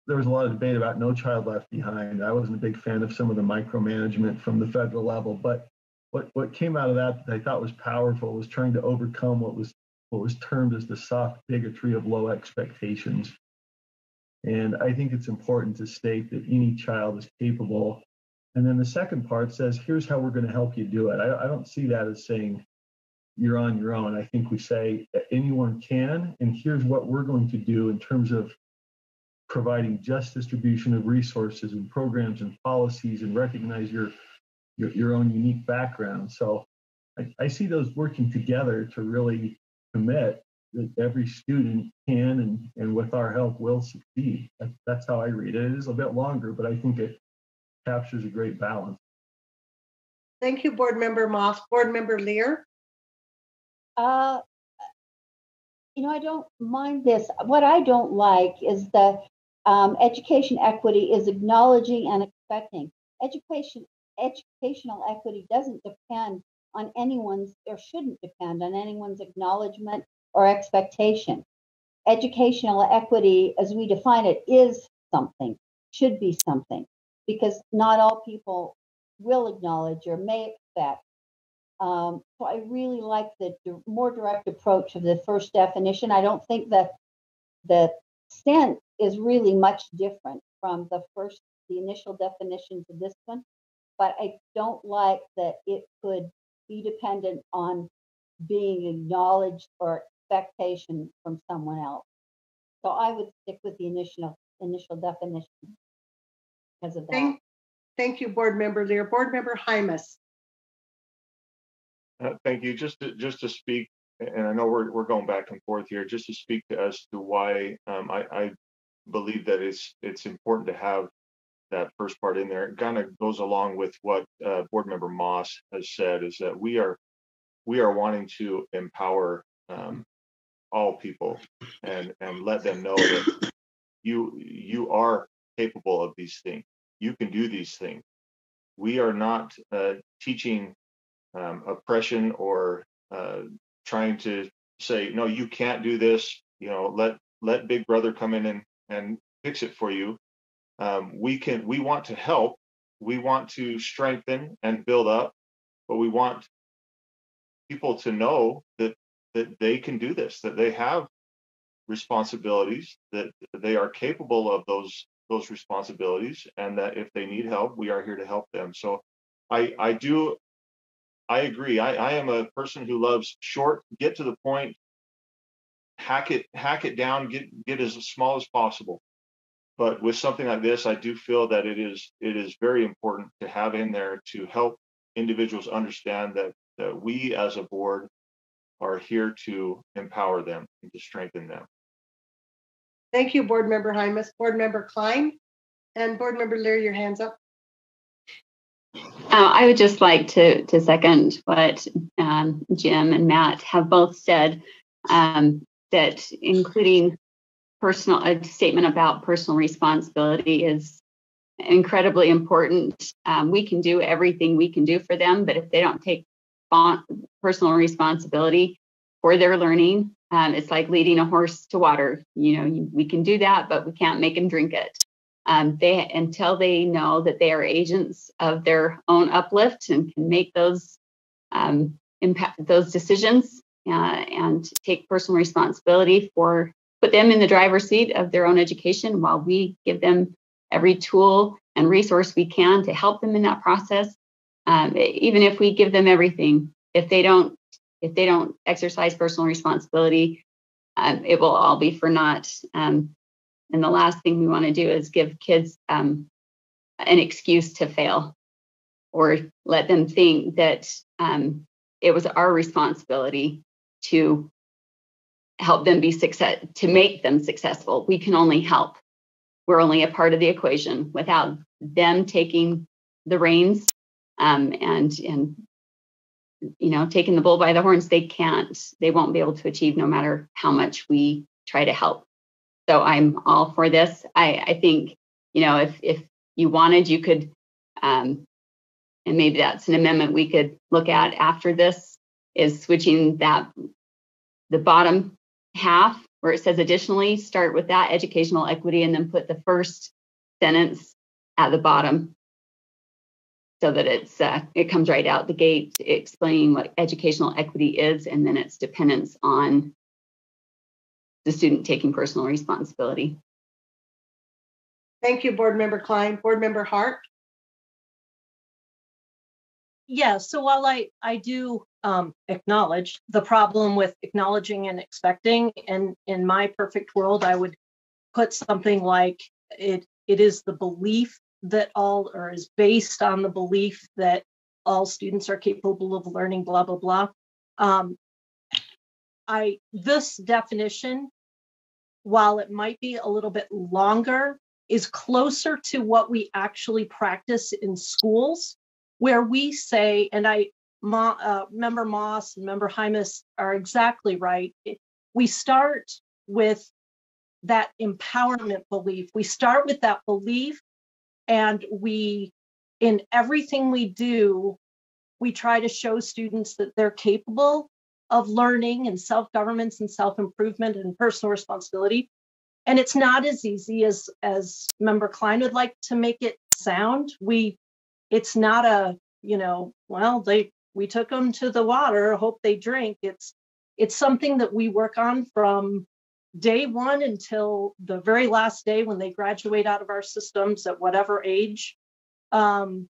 There was a lot of debate about No Child Left Behind. I wasn't a big fan of some of the micromanagement from the federal level, but what came out of that I thought was powerful was trying to overcome what was termed as the soft bigotry of low expectations. And I think it's important to state that any child is capable. And then the second part says, here's how we're going to help you do it. I don't see that as saying you're on your own. I think we say anyone can, and here's what we're going to do in terms of providing just distribution of resources and programs and policies, and recognize your own unique background. So I see those working together to really commit that every student can and with our help will succeed. That's how I read it. It is a bit longer, but I think it captures a great balance. Thank you, Board Member Moss. Board Member Lear? I don't mind this. What I don't like is that education equity is acknowledging and expecting. Educational equity doesn't depend on anyone's, or shouldn't depend on anyone's acknowledgement or expectation. Educational equity, as we define it, is something, should be something, because not all people will acknowledge or may expect. So I really like the more direct approach of the first definition. I don't think that the extent is really much different from the initial definition to this one, but I don't like that it could be dependent on being acknowledged or expectation from someone else. So I would stick with the initial definition because of that. Thank you, Board Member Lear. Board Member Hymas? Thank you. Just to speak, and I know we're going back and forth here, just to speak to as to why I believe that it's important to have that first part in there. It kind of goes along with what Board Member Moss has said, is that we are wanting to empower all people and let them know that you are capable of these things. You can do these things. We are not teaching oppression or trying to say, no, you can't do this. Let Big Brother come in and fix it for you. We want to help, we want to strengthen and build up, but we want people to know that they can do this, that they have responsibilities, that they are capable of those responsibilities, and that if they need help, we are here to help them. So I agree. I am a person who loves short, get to the point, hack it down, get as small as possible. But with something like this, I do feel that it is very important to have in there to help individuals understand that we as a board are here to empower them and to strengthen them. Thank you, Board Member Hymas. Board Member Klein and Board Member Lear, your hands up. I would just like to second what Jim and Matt have both said, that including a statement about personal responsibility is incredibly important. We can do everything we can do for them, but if they don't take personal responsibility for their learning, it's like leading a horse to water. We can do that, but we can't make them drink it. Until they know that they are agents of their own uplift and can make those decisions and take personal responsibility put them in the driver's seat of their own education, while we give them every tool and resource we can to help them in that process. Even if we give them everything, if they don't exercise personal responsibility, it will all be for naught. And the last thing we want to do is give kids an excuse to fail, or let them think that it was our responsibility to help them to make them successful. We can only help. We're only a part of the equation. Without them taking the reins and taking the bull by the horns, they won't be able to achieve, no matter how much we try to help. So I'm all for this. I think, if you wanted, you could, and maybe that's an amendment we could look at after this, is switching the bottom half where it says additionally, start with that educational equity, and then put the first sentence at the bottom, so that it comes right out the gate explaining what educational equity is, and then its dependence on the student taking personal responsibility. Thank you, Board Member Klein. Board Member Hart. Yeah, so while I do acknowledge the problem with acknowledging and expecting, and in my perfect world, I would put something like it is the belief that or is based on the belief that all students are capable of learning, blah, blah, blah. This definition, while it might be a little bit longer, is closer to what we actually practice in schools, where we say, and Member Moss and Member Hymas are exactly right. We start with that empowerment belief. We start with that belief, and in everything we do, we try to show students that they're capable of learning and self-governance and self-improvement and personal responsibility. And it's not as easy as Member Klein would like to make it sound. It's not we took them to the water, hope they drink. It's something that we work on from day one until the very last day when they graduate out of our systems at whatever age. While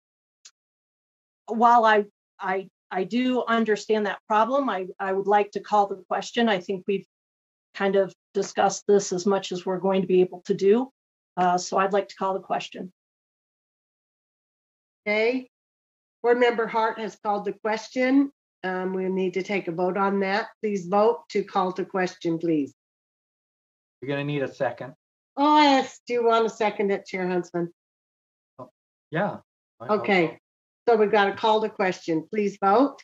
I do understand that problem, I would like to call the question. I think we've kind of discussed this as much as we're going to be able to do. So I'd like to call the question. Okay. Board Member Hart has called the question. We need to take a vote on that. Please vote to call to question, please. You're going to need a second. Oh, yes. Do you want to second it, Chair Huntsman? Yeah. Okay. So we've got a call to question. Please vote.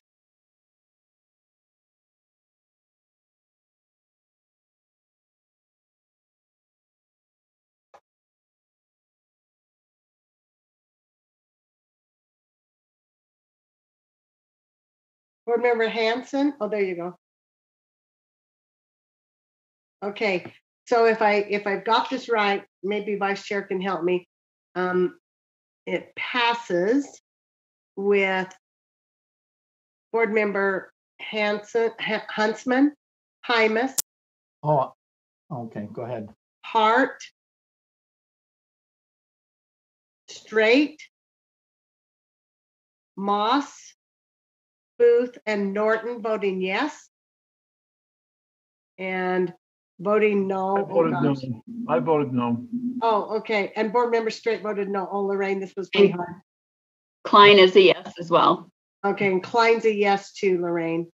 Board Member Hanson. Oh, there you go. Okay. So if I've got this right, maybe Vice Chair can help me. It passes with Board Member Huntsman, Hymas, Oh, okay, go ahead. Hart, Straight, Moss, Booth, and Norton voting yes. And voting no. I voted no. I voted no. Oh, okay. And Board Member Straight voted no. Oh, Lorraine, this was really hard. Klein is a yes as well. Okay, and Klein's a yes too, Lorraine.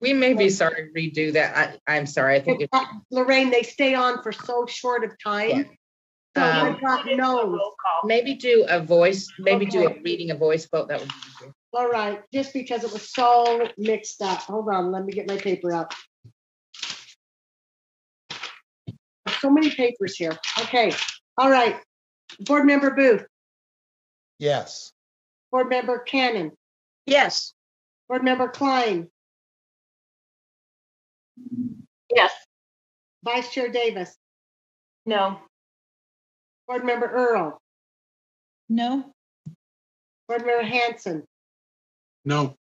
We may be sorry to redo that. I'm sorry. I think Lorraine, they stay on for so short of time. So I've got no's. Maybe do a voice, maybe do a reading a voice vote. That would be easier. All right, just because it was so mixed up. Hold on, let me get my paper out. So many papers here. Okay, all right. Board Member Booth. Yes. Board Member Cannon. Yes. Board Member Klein. Yes. Vice Chair Davis. No. Board Member Earl. No. Board Member Hanson. No.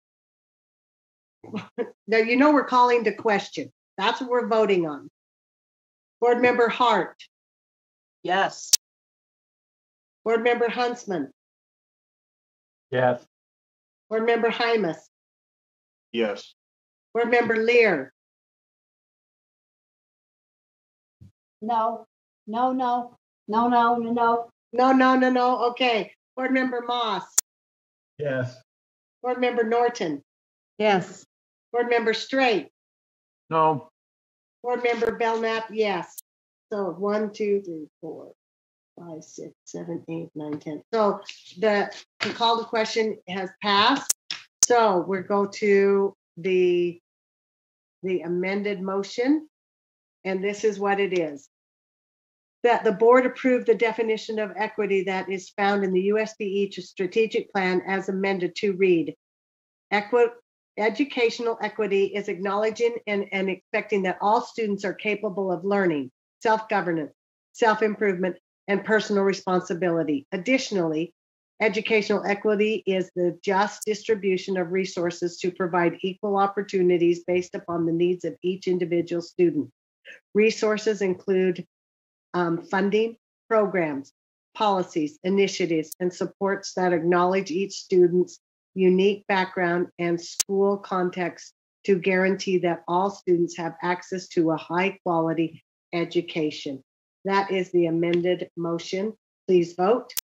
Now, you know we're calling to question. That's what we're voting on. Board Member Hart. Yes. Board Member Huntsman. Yes. Board Member Hymas. Yes. Board Member Lear. No, no, no, no, no, no, no. No. Okay. Board Member Moss. Yes. Board Member Norton. Yes. Board Member Straight. No. Board Member Belknap, yes. So 1, 2, 3, 4, 5, 6, 7, 8, 9, 10. So the call to question has passed. So we'll go to the amended motion. And this is what it is. That the board approve the definition of equity that is found in the USBE strategic plan as amended to read. Educational equity is acknowledging and expecting that all students are capable of learning, self-governance, self-improvement, and personal responsibility. Additionally, educational equity is the just distribution of resources to provide equal opportunities based upon the needs of each individual student. Resources include funding, programs, policies, initiatives, and supports that acknowledge each student's unique background and school context to guarantee that all students have access to a high quality education. That is the amended motion. Please vote.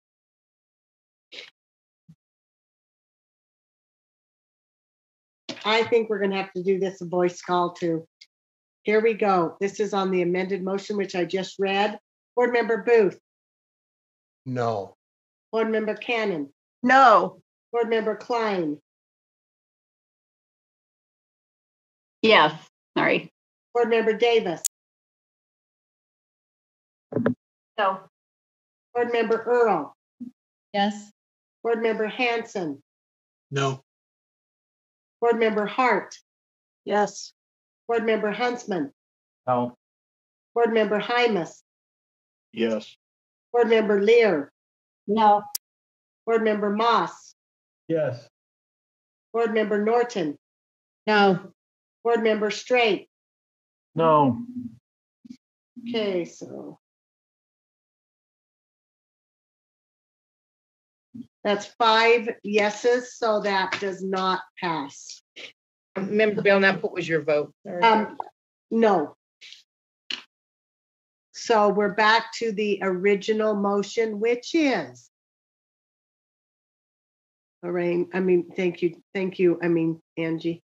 I think we're going to have to do this a voice call too. Here we go. This is on the amended motion, which I just read. Board Member Booth. No. Board Member Cannon. No. Board Member Klein. Yes. Sorry. Board Member Davis. No. Board Member Earl. Yes. Board Member Hanson. No. Board Member Hart. Yes. Board Member Huntsman. No. Board Member Hymas. Yes. Board Member Lear. No. Board Member Moss. Yes. Board Member Norton. No. Board Member Straight. No. Okay, so that's 5 yeses, so that does not pass. Member Belknap, what was your vote? No. So we're back to the original motion, which is Lorraine, thank you, Angie.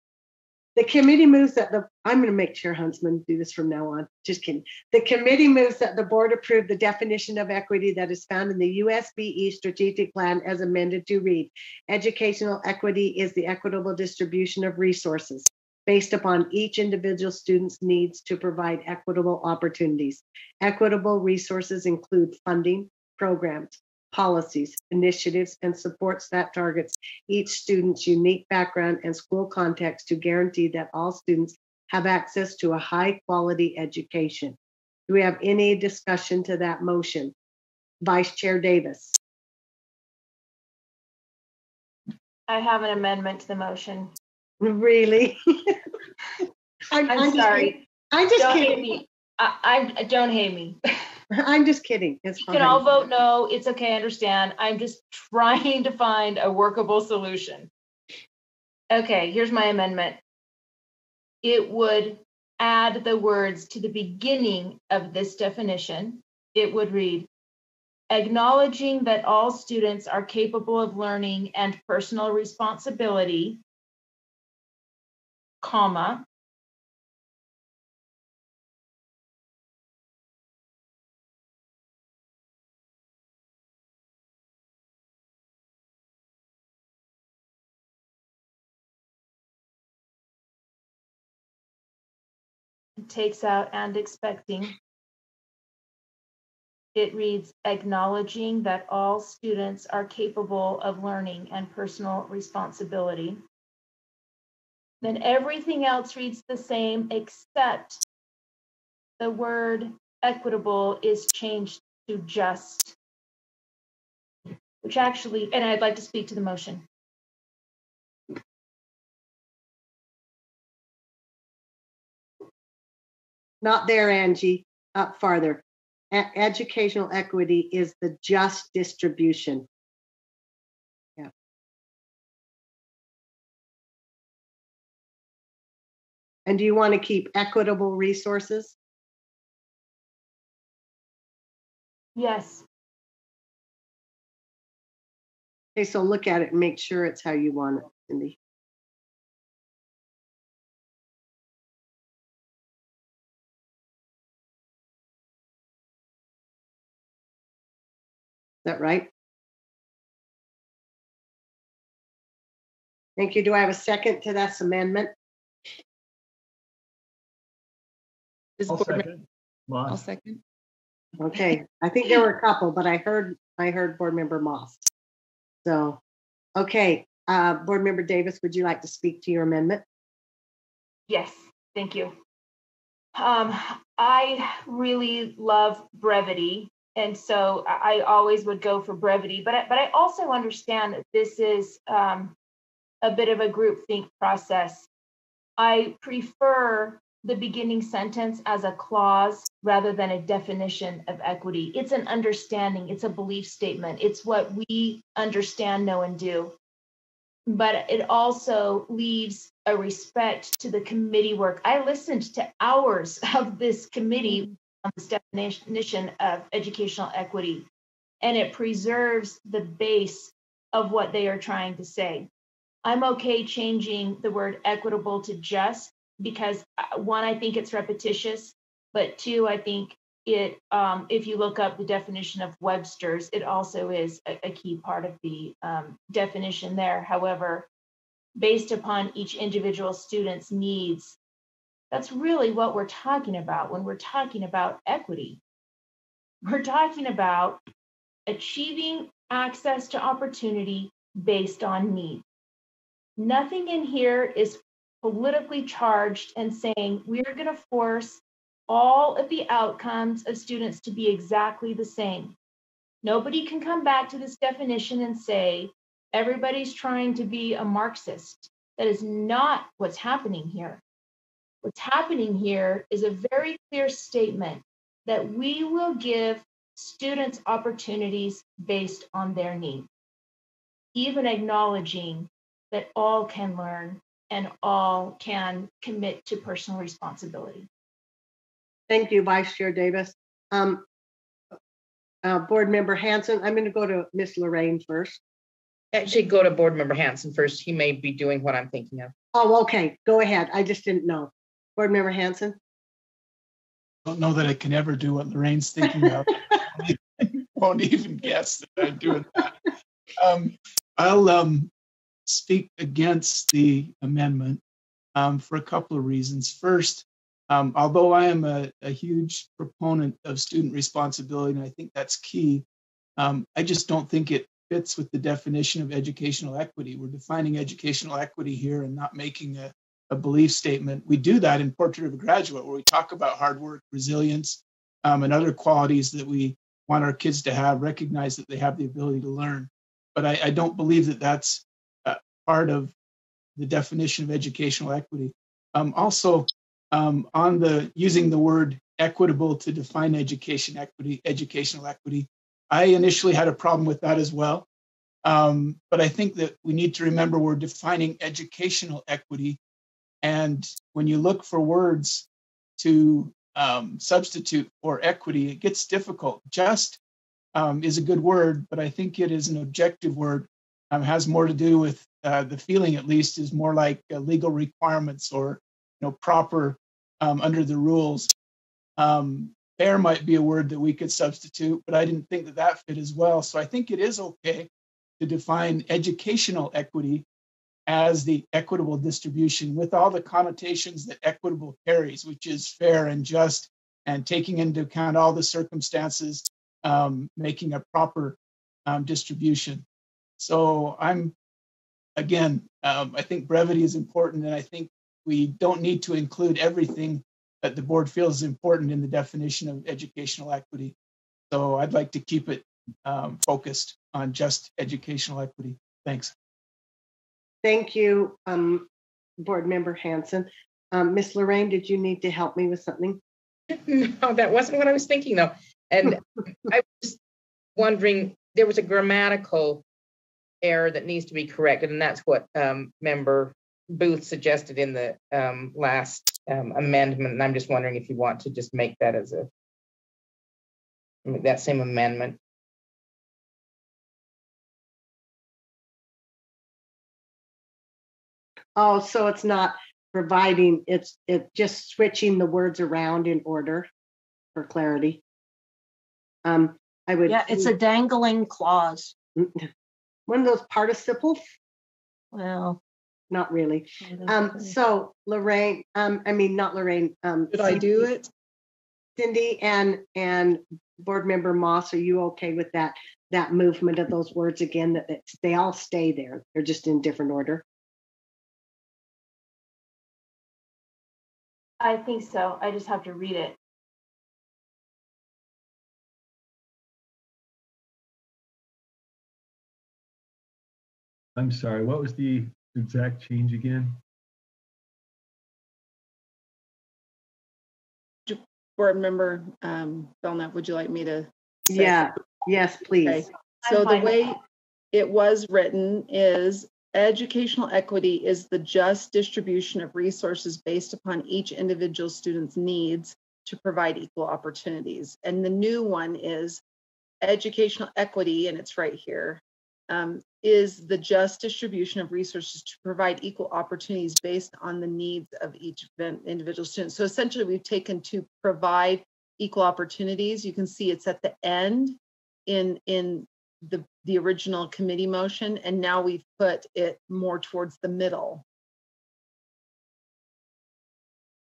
The committee moves that I'm going to make Chair Huntsman do this from now on. Just kidding. The committee moves that the board approve the definition of equity that is found in the USBE strategic plan as amended to read. Educational equity is the equitable distribution of resources based upon each individual student's needs to provide equitable opportunities. Equitable resources include funding, programs, policies, initiatives, and supports that targets each student's unique background and school context to guarantee that all students have access to a high quality education. Do we have any discussion to that motion? Vice Chair Davis. I have an amendment to the motion. Really? I'm sorry. I'm just Don't hate kidding. me. I don't hate me. I'm just kidding. It's You fine. can all vote no. It's okay. I understand. I'm just trying to find a workable solution. Okay, here's my amendment. It would add the words to the beginning of this definition. It would read, acknowledging that all students are capable of learning and personal responsibility, comma, it takes out and expecting. It reads, acknowledging that all students are capable of learning and personal responsibility. Then everything else reads the same, except the word equitable is changed to just, which actually, and I'd like to speak to the motion. Not there, Angie. Up farther. Educational equity is the just distribution. Yeah. And do you want to keep equitable resources? Yes. Okay, so look at it and make sure it's how you want it, Cindy. Is that right? Thank you. Do I have a second to this amendment? I'll second. I'll second. Okay, I think there were a couple, but I heard Board Member Moss. So, okay, Board Member Davis, would you like to speak to your amendment? Yes, thank you. I really love brevity, and so I always would go for brevity, but I also understand that this is a bit of a groupthink process. I prefer the beginning sentence as a clause rather than a definition of equity. It's an understanding, it's a belief statement, it's what we understand, know, and do. But it also leaves a respect to the committee work. I listened to hours of this committee on this definition of educational equity, and it preserves the base of what they are trying to say. I'm okay changing the word equitable to just because one, I think it's repetitious, but two, I think it, if you look up the definition of Webster's, it also is a key part of the definition there. However, based upon each individual student's needs, that's really what we're talking about when we're talking about equity. We're talking about achieving access to opportunity based on need. Nothing in here is politically charged and saying we're going to force all of the outcomes of students to be exactly the same. Nobody can come back to this definition and say everybody's trying to be a Marxist. That is not what's happening here. What's happening here is a very clear statement that we will give students opportunities based on their needs, even acknowledging that all can learn and all can commit to personal responsibility. Thank you, Vice Chair Davis. Board Member Hanson, I'm going to go to Miss Lorraine first. Actually, go to Board Member Hanson first. He may be doing what I'm thinking of. Oh, okay. Go ahead. I just didn't know. Board Member Hanson. I don't know that I can ever do what Lorraine's thinking of. Won't even guess that I'm doing that. I'll speak against the amendment for a couple of reasons. First, although I am a huge proponent of student responsibility, and I think that's key, I just don't think it fits with the definition of educational equity. We're defining educational equity here and not making a belief statement. We do that in Portrait of a Graduate, where we talk about hard work, resilience, and other qualities that we want our kids to have, recognize that they have the ability to learn. But I don't believe that that's part of the definition of educational equity. Also, on the using the word equitable to define educational equity, I initially had a problem with that as well. But I think that we need to remember we're defining educational equity. And when you look for words to substitute for equity, it gets difficult. Just is a good word, but I think it is an objective word. Has more to do with the feeling, at least, is more like legal requirements or proper under the rules. Fair might be a word that we could substitute, but I didn't think that that fit as well. So I think it is okay to define educational equity as the equitable distribution with all the connotations that equitable carries, which is fair and just and taking into account all the circumstances, making a proper distribution. So I think brevity is important, and I think we don't need to include everything that the board feels is important in the definition of educational equity. So I'd like to keep it focused on just educational equity. Thanks. Thank you, Board Member Hanson. Ms. Lorraine, did you need to help me with something? No, that wasn't what I was thinking though. And I was wondering, there was a grammatical error that needs to be corrected, and that's what Member Booth suggested in the last amendment. And I'm just wondering if you want to just make that as that same amendment. Oh, so it's not providing, it's just switching the words around in order for clarity. I would. Yeah, it's a dangling clause. One of those participles? Well, not really. So Lorraine, not Lorrain. Did I do it? Cindy and Board Member Moss, are you okay with that movement of those words again, that they all stay there? They're just in different order? I think so. I just have to read it. I'm sorry, what was the exact change again? Board Member Belknap, would you like me to say? Yeah, yes, please. Okay. So the way it was written is educational equity is the just distribution of resources based upon each individual student's needs to provide equal opportunities. And the new one is educational equity, and it's right here, is the just distribution of resources to provide equal opportunities based on the needs of each individual student. So essentially we've taken to provide equal opportunities. You can see it's at the end in the original committee motion, and now we've put it more towards the middle.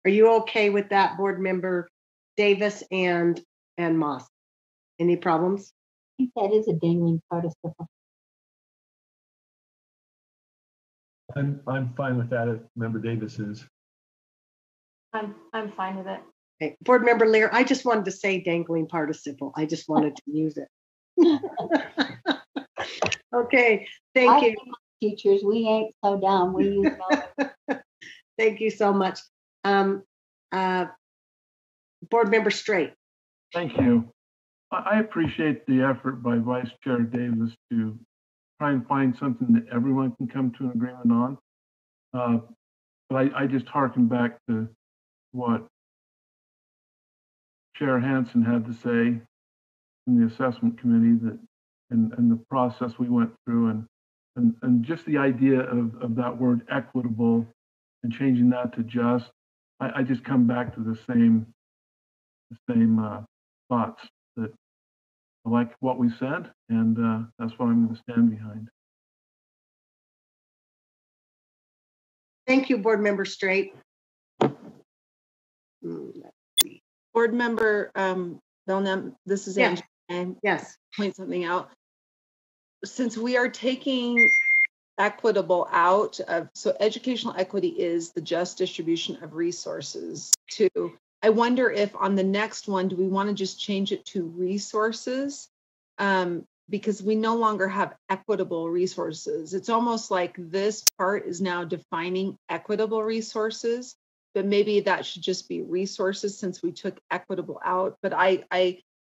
Are you okay with that, Board Member Davis and Moss? Any problems? I think that is a dangling participle. I'm fine with that if Member Davis is. I'm fine with it. Okay. Board Member Lear, I just wanted to say dangling participle. I just wanted to use it. Okay, thank you. Teachers, we ain't so dumb. We use those. Thank you so much. Board Member Straight. Thank you. I appreciate the effort by Vice Chair Davis to try and find something that everyone can come to an agreement on. But I just hearken back to what Chair Hanson had to say in the assessment committee, that and the process we went through, and just the idea of that word equitable and changing that to just, I just come back to the same thoughts, that I like what we said, and that's what I'm going to stand behind. Thank you, Board Member Straight. Board Member Belknap, this is Angie. And yes, point something out. Since we are taking equitable out of, so educational equity is the just distribution of resources to I wonder if on the next one, do we want to just change it to resources? Because we no longer have equitable resources. It's almost like this part is now defining equitable resources, but maybe that should just be resources since we took equitable out. But I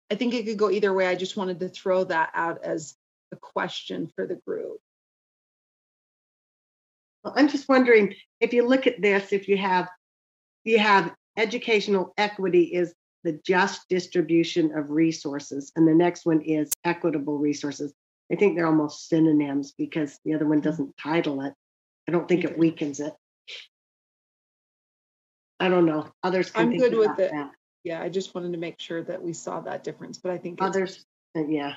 think it could go either way. I just wanted to throw that out as a question for the group. Well, I'm just wondering if you look at this, if you have educational equity is the just distribution of resources, and the next one is equitable resources. I think they're almost synonyms because the other one doesn't title it. I don't think it weakens it. I don't know. Others can I'm think good with about it. that. Yeah, I just wanted to make sure that we saw that difference, but I think it's Others, yeah.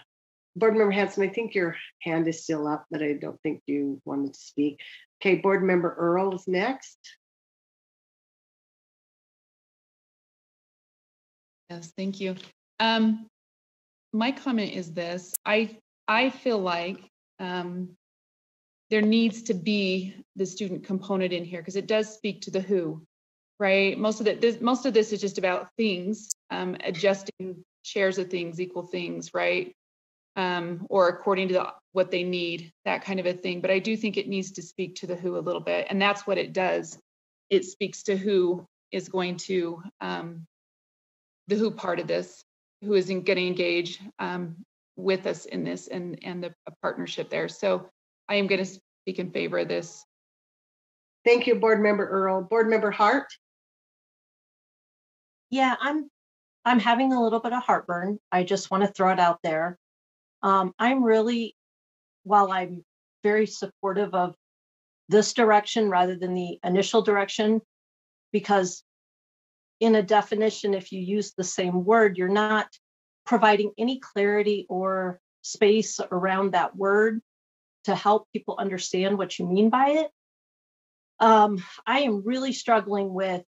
Board Member Hanson, I think your hand is still up, but I don't think you wanted to speak. Okay, Board Member Earl is next. Yes, thank you. My comment is this. I feel like there needs to be the student component in here because it does speak to the who, right? Most of this is just about things, adjusting shares of things, equal things, right? Or according to what they need, that kind of a thing. But I do think it needs to speak to the who a little bit, and that's what it does. It speaks to who is going to the who part of this, who is going to engage with us in this and the partnership there. So I am going to speak in favor of this. Thank you, Board Member Earl. Board Member Hart. Yeah, I'm having a little bit of heartburn. I just want to throw it out there. I'm really, while I'm very supportive of this direction rather than the initial direction, because in a definition, if you use the same word, you're not providing any clarity or space around that word to help people understand what you mean by it. I am really struggling with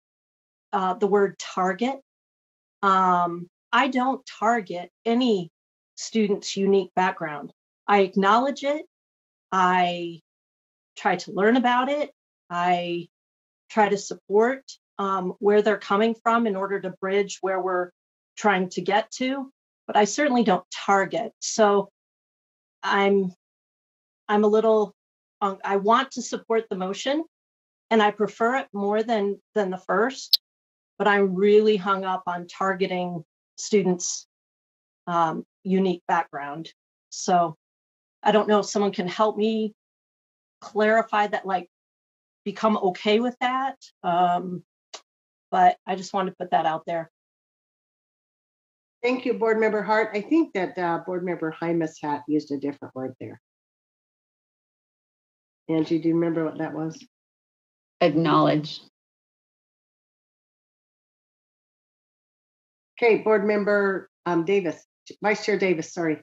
the word target. I don't target any student's unique background. I acknowledge it. I try to learn about it. I try to support where they're coming from in order to bridge where we're trying to get to, but I certainly don't target. So I'm a little, I want to support the motion and I prefer it more than the first, but I'm really hung up on targeting students' unique background. So I don't know if someone can help me clarify that, like become okay with that. But I just wanted to put that out there. Thank you, Board Member Hart. I think that Board Member Hymas hat used a different word there. Angie, do you remember what that was? Acknowledge. Okay, Board Member Davis, Vice Chair Davis, sorry.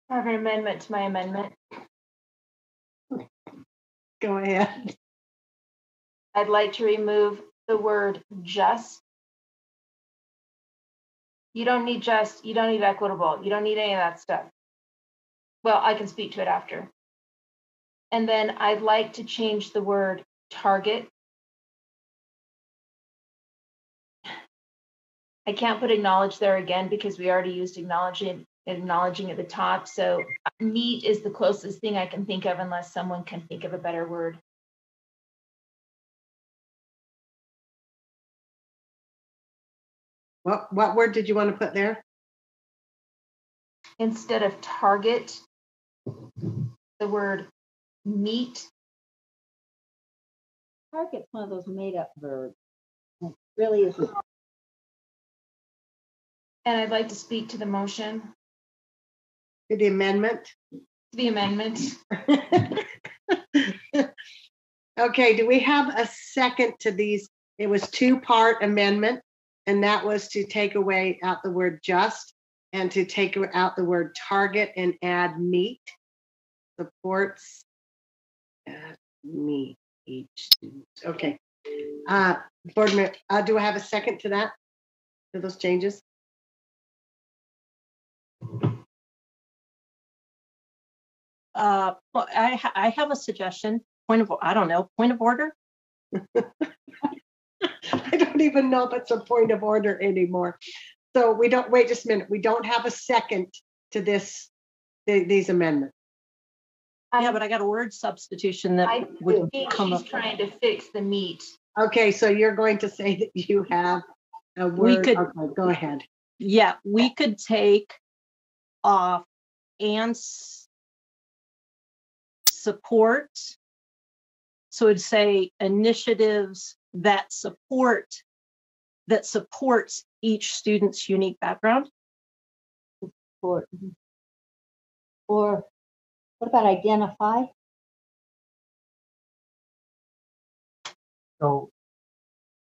I have an amendment to my amendment. Go ahead. I'd like to remove the word just. You don't need just, you don't need equitable, you don't need any of that stuff. Well, I can speak to it after. And then I'd like to change the word target. I can't put acknowledge there again because we already used acknowledging at the top. So meet is the closest thing I can think of unless someone can think of a better word. What word did you want to put there? Instead of target, the word meet. Target's one of those made up verbs. It really isn't. And I'd like to speak to the motion. To the amendment? The amendment. Okay, do we have a second to these? It was two-part amendment, and that was to take away out the word just and to take out the word target and add meet. Supports meet each student. Okay. Board member, do I have a second to that? To those changes? Well, I have a suggestion. Point of order. I don't even know if it's a point of order anymore. So we don't, wait just a minute. We don't have a second to these amendments. Yeah, but I got a word substitution that I would think come she's up. trying to fix the meat. Okay, so you're going to say that you have a word. could- Okay, go ahead. Yeah, we could take off and support. So it'd say initiatives that supports each student's unique background. Or what about identify? So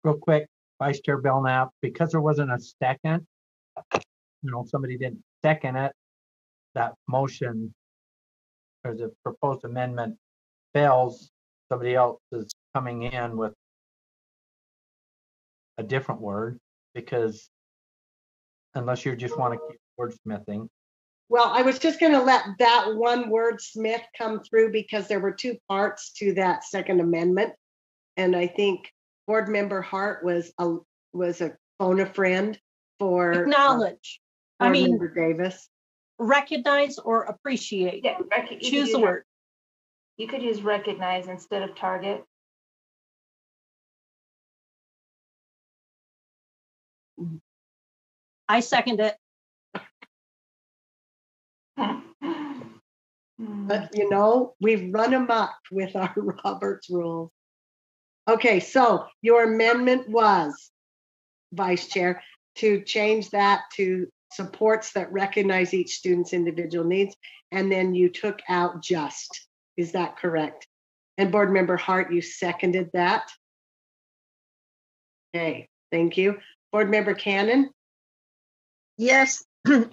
real quick, Vice Chair Belknap, because there wasn't a second, somebody didn't second it, that motion or the proposed amendment fails. Somebody else is coming in with a different word, because unless you just want to keep wordsmithing. Well, I was just going to let that one word Smith come through because there were two parts to that second amendment. And I think Board Member Hart was a phone a friend for Acknowledge. Board Member Davis. Recognize or appreciate. Yeah, Choose a word. You could use recognize instead of target. I second it. But we've run amok with our Roberts rules. Okay, so your amendment was, Vice Chair, to change that to supports that recognize each student's individual needs, and then you took out just. Is that correct? And Board Member Hart, you seconded that? Okay, thank you. Board Member Cannon? Yes,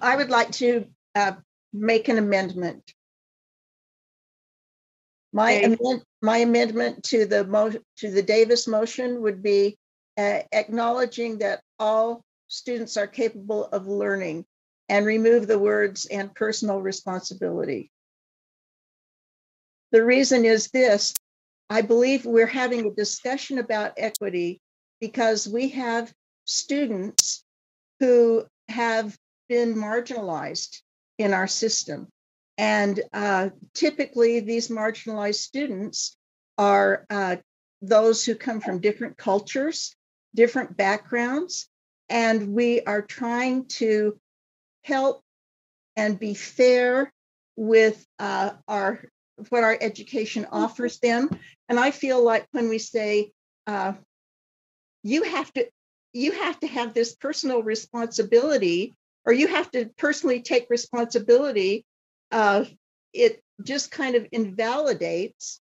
I would like to make an amendment. My amendment to the Davis motion would be acknowledging that all students are capable of learning, and remove the words "and personal responsibility." The reason is this: I believe we're having a discussion about equity because we have students who have been marginalized in our system. And typically these marginalized students are those who come from different cultures, different backgrounds, and we are trying to help and be fair with what our education offers them. And I feel like when we say you have to have this personal responsibility, or you have to personally take responsibility, it just kind of invalidates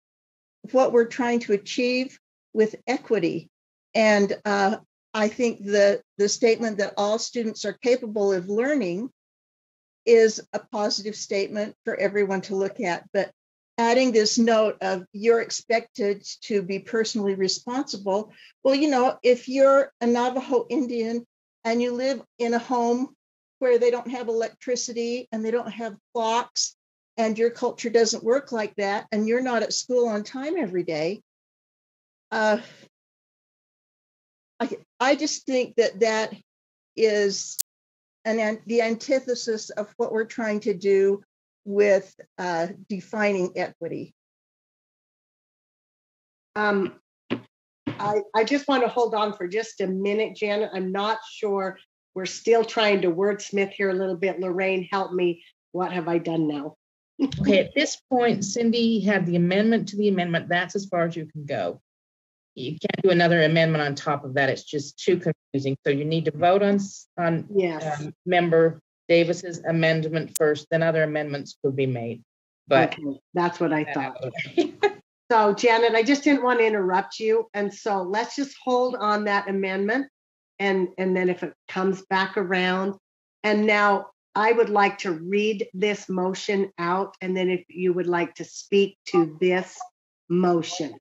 what we're trying to achieve with equity. And I think the statement that all students are capable of learning is a positive statement for everyone to look at. But adding this note of you're expected to be personally responsible. Well, if you're a Navajo Indian and you live in a home where they don't have electricity and they don't have clocks, and your culture doesn't work like that, and you're not at school on time every day, I just think that is the antithesis of what we're trying to do with defining equity. I just want to hold on for just a minute, Janet. I'm not sure. We're still trying to wordsmith here a little bit. Lorraine, help me. What have I done now? Okay, at this point, Cindy had the amendment to the amendment. That's as far as you can go. You can't do another amendment on top of that. It's just too confusing. So you need to vote on yes. Member Davis's amendment first, then other amendments could be made. But okay, that's what I thought. So Janet, I just didn't want to interrupt you. And so let's just hold on that amendment. And then if it comes back around, and now I would like to read this motion out. And then if you would like to speak to this motion.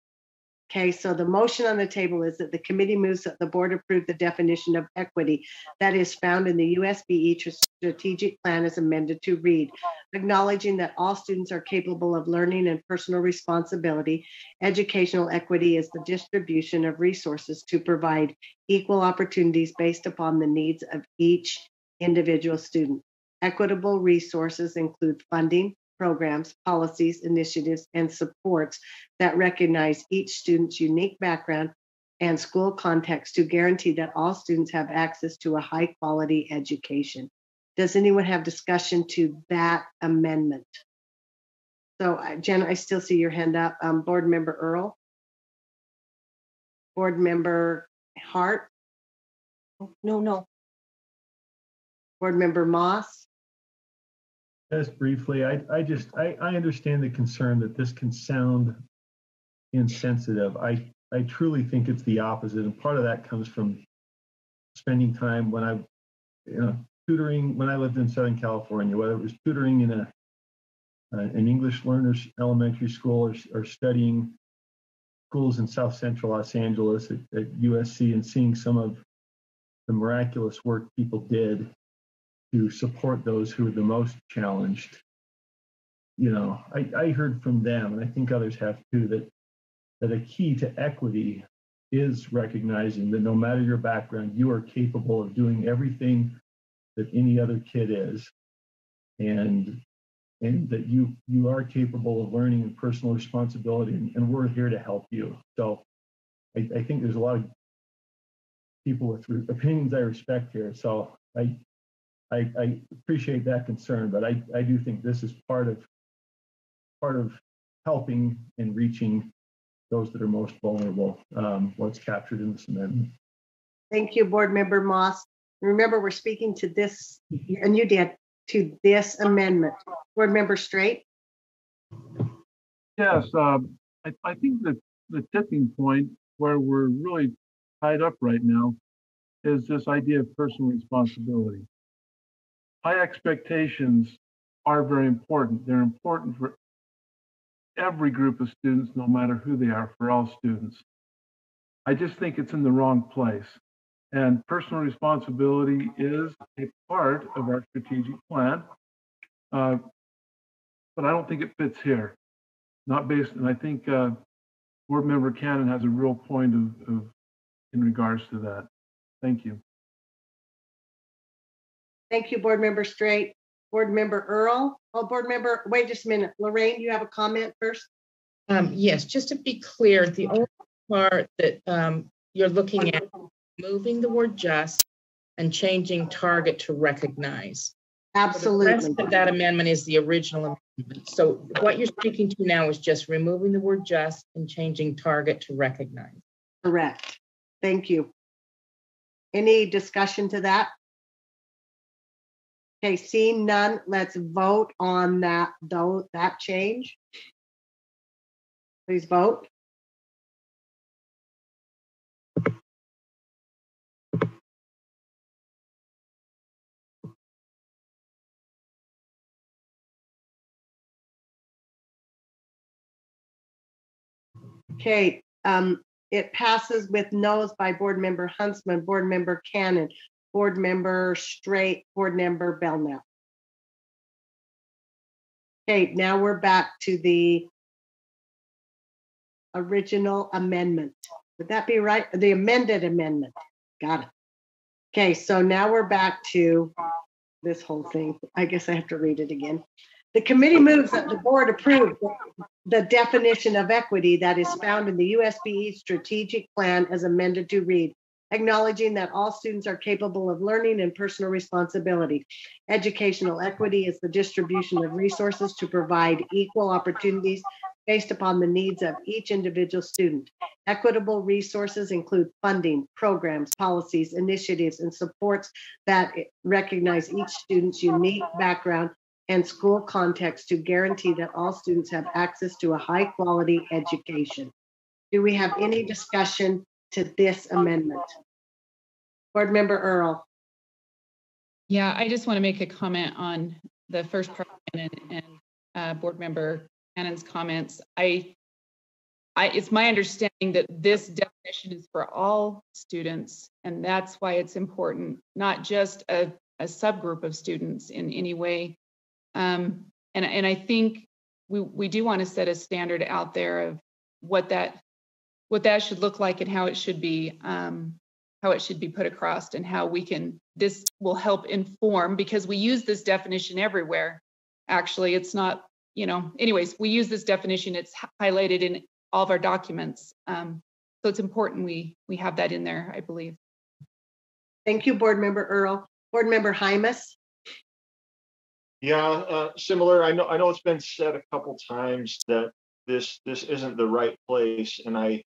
Okay, so the motion on the table is that the committee moves that the board approve the definition of equity that is found in the USBE strategic plan as amended to read, acknowledging that all students are capable of learning and personal responsibility. Educational equity is the distribution of resources to provide equal opportunities based upon the needs of each individual student. Equitable resources include funding, programs, policies, initiatives, and supports that recognize each student's unique background and school context to guarantee that all students have access to a high quality education. Does anyone have discussion to that amendment? So Jen, I still see your hand up. Board Member Earl? Board Member Hart? No. Board Member Moss? Just briefly, I understand the concern that this can sound insensitive. I truly think it's the opposite, and part of that comes from spending time when I, tutoring when I lived in Southern California, whether it was tutoring in an English learners elementary school or studying schools in South Central Los Angeles at USC, and seeing some of the miraculous work people did to support those who are the most challenged. I heard from them, and I think others have too, that a key to equity is recognizing that no matter your background, you are capable of doing everything that any other kid is, and that you are capable of learning and personal responsibility, and we're here to help you. So I think there's a lot of people with opinions I respect here. So I appreciate that concern, but I do think this is part of helping and reaching those that are most vulnerable, what's captured in this amendment. Thank you, Board Member Moss. Remember, we're speaking to this, and you did, to this amendment. Board Member Straight? Yes, I think that the tipping point where we're really tied up right now is this idea of personal responsibility. High expectations are very important. They're important for every group of students, no matter who they are, for all students. I just think it's in the wrong place. And personal responsibility is a part of our strategic plan, but I don't think it fits here. Not based, and I think Board Member Cannon has a real point of in regards to that. Thank you. Thank you, Board Member Straight. Board Member Earl? Oh, Board Member, wait just a minute. Lorraine, you have a comment first? Yes, just to be clear, the only part that you're looking at moving the word just and changing target to recognize. Absolutely. The rest of that amendment is the original amendment. So what you're speaking to now is just removing the word just and changing target to recognize. Correct. Thank you. Any discussion to that? Okay, seeing none, let's vote on that change. Please vote. Okay, it passes with noes by Board Member Huntsman, Board Member Cannon, Board Member Straight, Board Member Belknap. Okay, now we're back to the original amendment. Would that be right? The amended amendment. Got it. Okay, so now we're back to this whole thing. I guess I have to read it again. The committee moves that the board approve the definition of equity that is found in the USBE strategic plan as amended to read, acknowledging that all students are capable of learning and personal responsibility. Educational equity is the distribution of resources to provide equal opportunities based upon the needs of each individual student. Equitable resources include funding, programs, policies, initiatives, and supports that recognize each student's unique background and school context to guarantee that all students have access to a high quality education. Do we have any discussion to this amendment? Board Member Earl. Yeah, I just want to make a comment on the first part and Board Member Cannon's comments. I it's my understanding that this definition is for all students, and that's why it's important, not just a subgroup of students in any way. And I think we do want to set a standard out there of what that should look like and how it should be put across, and how this will help inform, because we use this definition everywhere. Actually, it's not, anyways, we use this definition, it's highlighted in all of our documents. So it's important we have that in there, I believe. Thank you, Board Member Earl. Board Member Hymas. Yeah, similar. I know it's been said a couple times that this isn't the right place, and I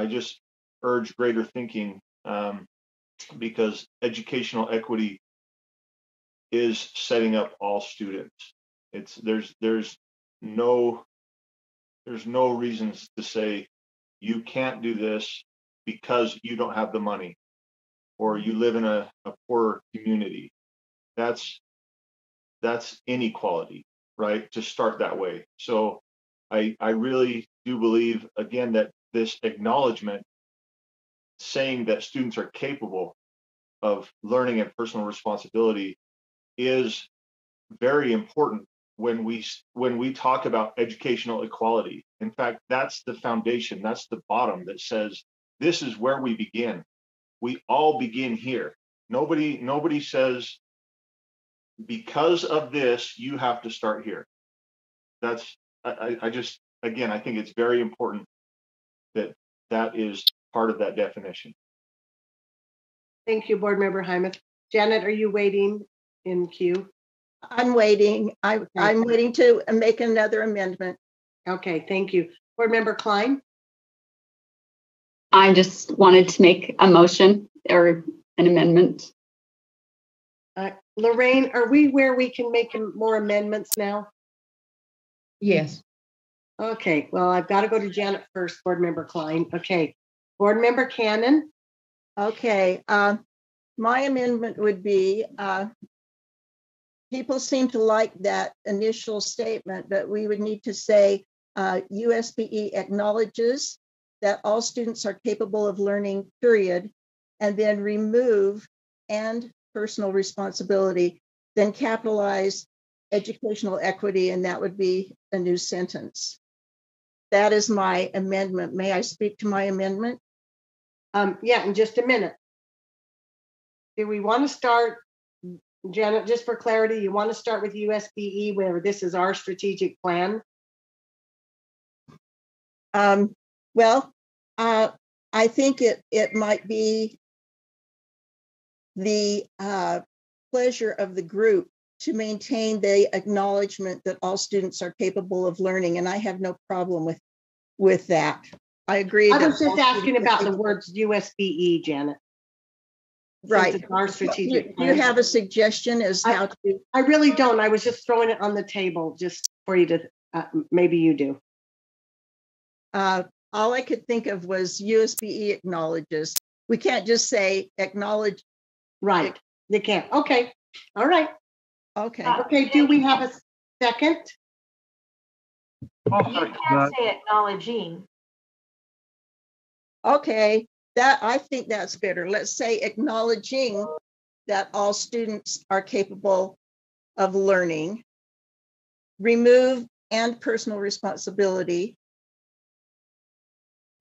just urge greater thinking, because educational equity is setting up all students. There's no reasons to say you can't do this because you don't have the money or you live in a poor community. That's inequality, right? To start that way. So I really do believe, again, that this acknowledgement saying that students are capable of learning and personal responsibility is very important when we talk about educational equality. In fact, that's the foundation, that's the bottom that says this is where we begin. We all begin here. Nobody says because of this you have to start here. I just, again, I think it's very important that is part of that definition. Thank you, Board Member Hymas. Janet, are you waiting in queue? I'm waiting. I'm waiting to make another amendment. Okay, thank you. Board Member Klein? I just wanted to make a motion or an amendment. Lorraine, are we where we can make more amendments now? Yes. Okay, well, I've got to go to Janet first, Board Member Klein. Okay, Board Member Cannon? Okay, my amendment would be, people seem to like that initial statement, but we would need to say USBE acknowledges that all students are capable of learning, period, and then remove and personal responsibility, then capitalize educational equity, and that would be a new sentence. That is my amendment. May I speak to my amendment? Yeah, in just a minute. Do we want to start, Janet, just for clarity, you want to start with USBE where this is our strategic plan? Well, I think it might be the pleasure of the group to maintain the acknowledgement that all students are capable of learning, and I have no problem with that. I agree. I was just asking about the words USBE, Janet. Right. It's our strategic plan. Do you have a suggestion as how to? I really don't. I was just throwing it on the table just for you to, maybe you do. All I could think of was USBE acknowledges. We can't just say acknowledge. Right. You can't. Okay. All right. Okay. Okay. Do we have a second? You can't say acknowledging. Okay. I think that's better. Let's say acknowledging that all students are capable of learning. Remove and personal responsibility.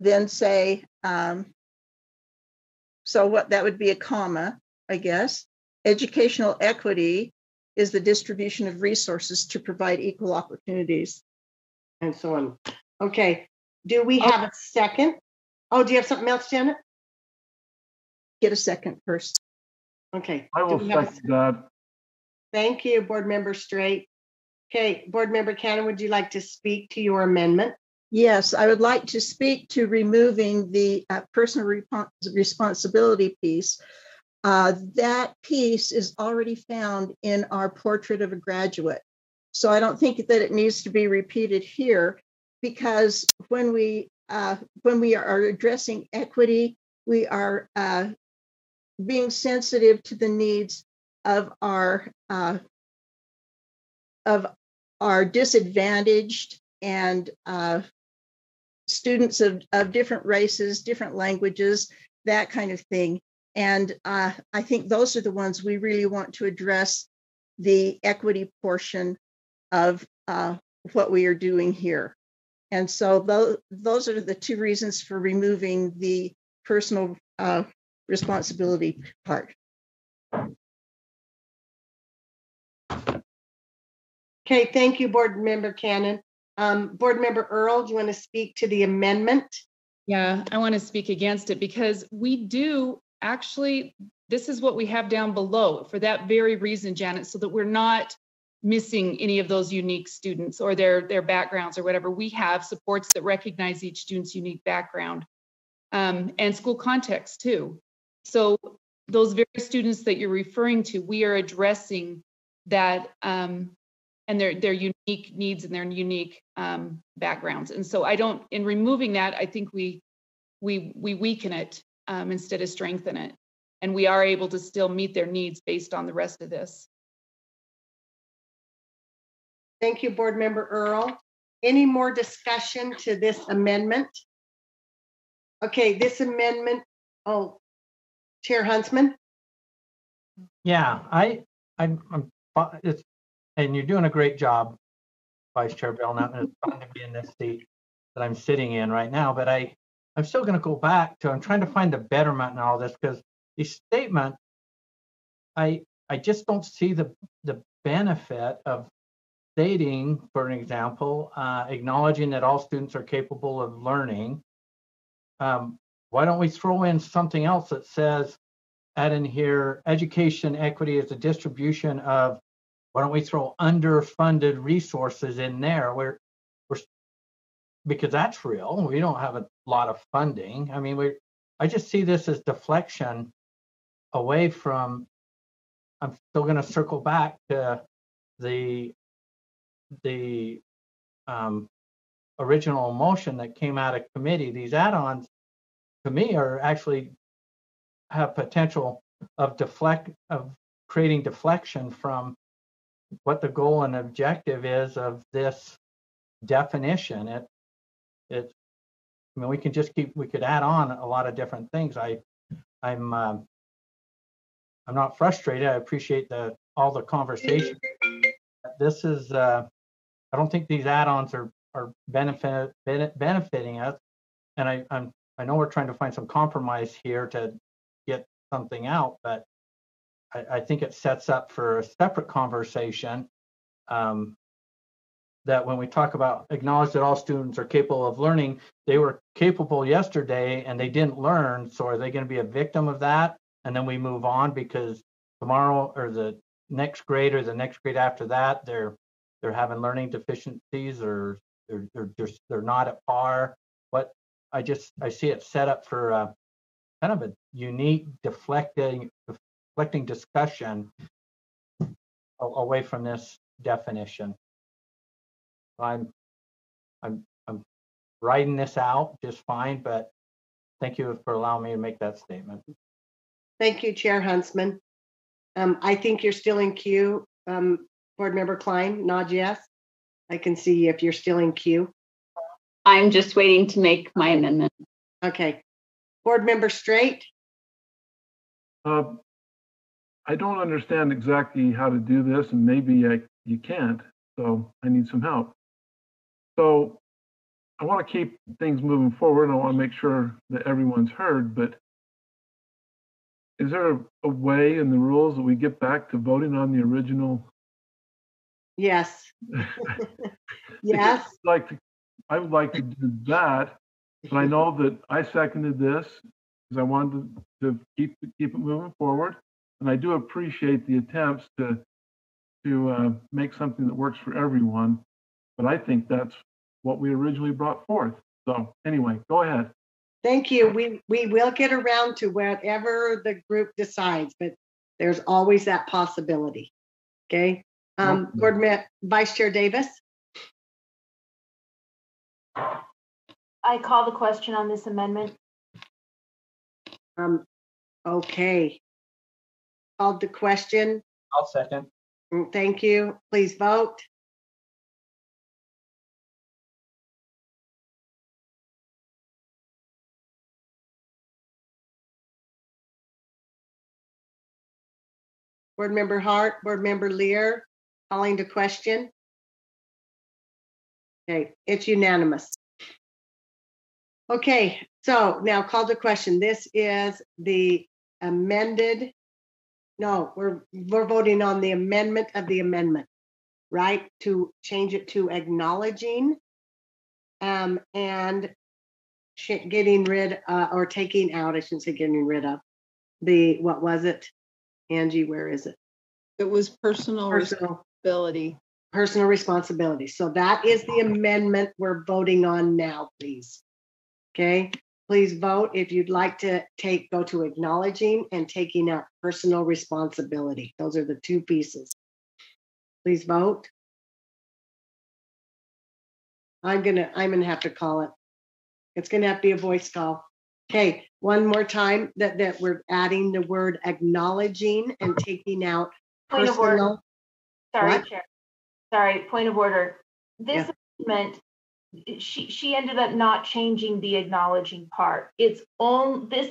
Then say, so what that would be a comma, I guess. Educational equity is the distribution of resources to provide equal opportunities. And so on. Okay. Do we have a second? Oh, do you have something else, Janet? Get a second first. Okay. I will second that. Thank you, Board Member Straight. Okay, Board Member Cannon, would you like to speak to your amendment? Yes, I would like to speak to removing the personal responsibility piece. That piece is already found in our portrait of a graduate. So I don't think that it needs to be repeated here, because when we are addressing equity, we are being sensitive to the needs of our disadvantaged and students of different races, different languages, that kind of thing. And I think those are the ones we really want to address the equity portion of what we are doing here. And so those are the two reasons for removing the personal responsibility part. Okay, thank you, Board Member Cannon. Board Member Earl, do you want to speak to the amendment? Yeah, I want to speak against it because we do actually, this is what we have down below for that very reason, Janet, so that we're not missing any of those unique students or their backgrounds or whatever. We have supports that recognize each student's unique background and school context too. So those very students that you're referring to, we are addressing that and their unique needs and their unique backgrounds. And so in removing that, I think we weaken it instead of strengthen it. And we are able to still meet their needs based on the rest of this. Thank you, Board Member Earl. Any more discussion to this amendment? Okay, this amendment, Chair Huntsman. Yeah, and you're doing a great job, Vice Chair Belknap, and it's fun to be in this seat that I'm sitting in right now. But I'm still going to go back to, I'm trying to find the betterment in all this, because the statement, I just don't see the benefit of stating, for an example, acknowledging that all students are capable of learning. Why don't we throw in something else that says, add in here, education equity is a distribution of, why don't we throw underfunded resources in there where because that's real. We don't have a lot of funding. I mean, I just see this as deflection away from, I'm still going to circle back to the original motion that came out of committee. These add-ons to me are actually have potential of creating deflection from what the goal and objective is of this definition. I mean, we could add on a lot of different things. I'm not frustrated. I appreciate all the conversation. This is, I don't think these add-ons are benefiting us. And I know we're trying to find some compromise here to get something out, but I think it sets up for a separate conversation that when we talk about acknowledge that all students are capable of learning, they were capable yesterday and they didn't learn. So are they going to be a victim of that? And then we move on because tomorrow or the next grade or the next grade after that, they're having learning deficiencies or they're not at par. But I see it set up for kind of a unique deflecting discussion away from this definition. I'm writing this out just fine, but thank you for allowing me to make that statement. Thank you, Chair Huntsman. I think you're still in queue. Board Member Klein, nod yes. I can see if you're still in queue. I'm just waiting to make my amendment. Okay. Board Member Straight. I don't understand exactly how to do this, and maybe you can't, so I need some help. So I want to keep things moving forward, and I want to make sure that everyone's heard, but is there a way in the rules that we get back to voting on the original? Yes. Yes. I would like to do that, but I know that I seconded this because I wanted to keep it moving forward, and I do appreciate the attempts to make something that works for everyone, but I think that's what we originally brought forth. So anyway, go ahead. Thank you. We will get around to whatever the group decides, but there's always that possibility. Okay. Vice Chair Davis. I call the question on this amendment. Okay. Called the question. I'll second. Thank you. Please vote. Board Member Hart, Board Member Lear, calling to question. Okay, it's unanimous. Okay, so now call to question. This is the amended. No, we're voting on the amendment of the amendment, right? To change it to acknowledging and getting rid or taking out, I shouldn't say getting rid of, the, what was it? Angie, where is it? It was personal responsibility. Personal responsibility. So that is the amendment we're voting on now, please. Okay, please vote if you'd like to go to acknowledging and taking out personal responsibility. Those are the two pieces. Please vote. I'm gonna have to call it. It's gonna have to be a voice call. Okay, one more time that we're adding the word acknowledging and taking out Point of order. personal. Sorry, What? Chair. Sorry, point of order. This amendment, she ended up not changing the acknowledging part. This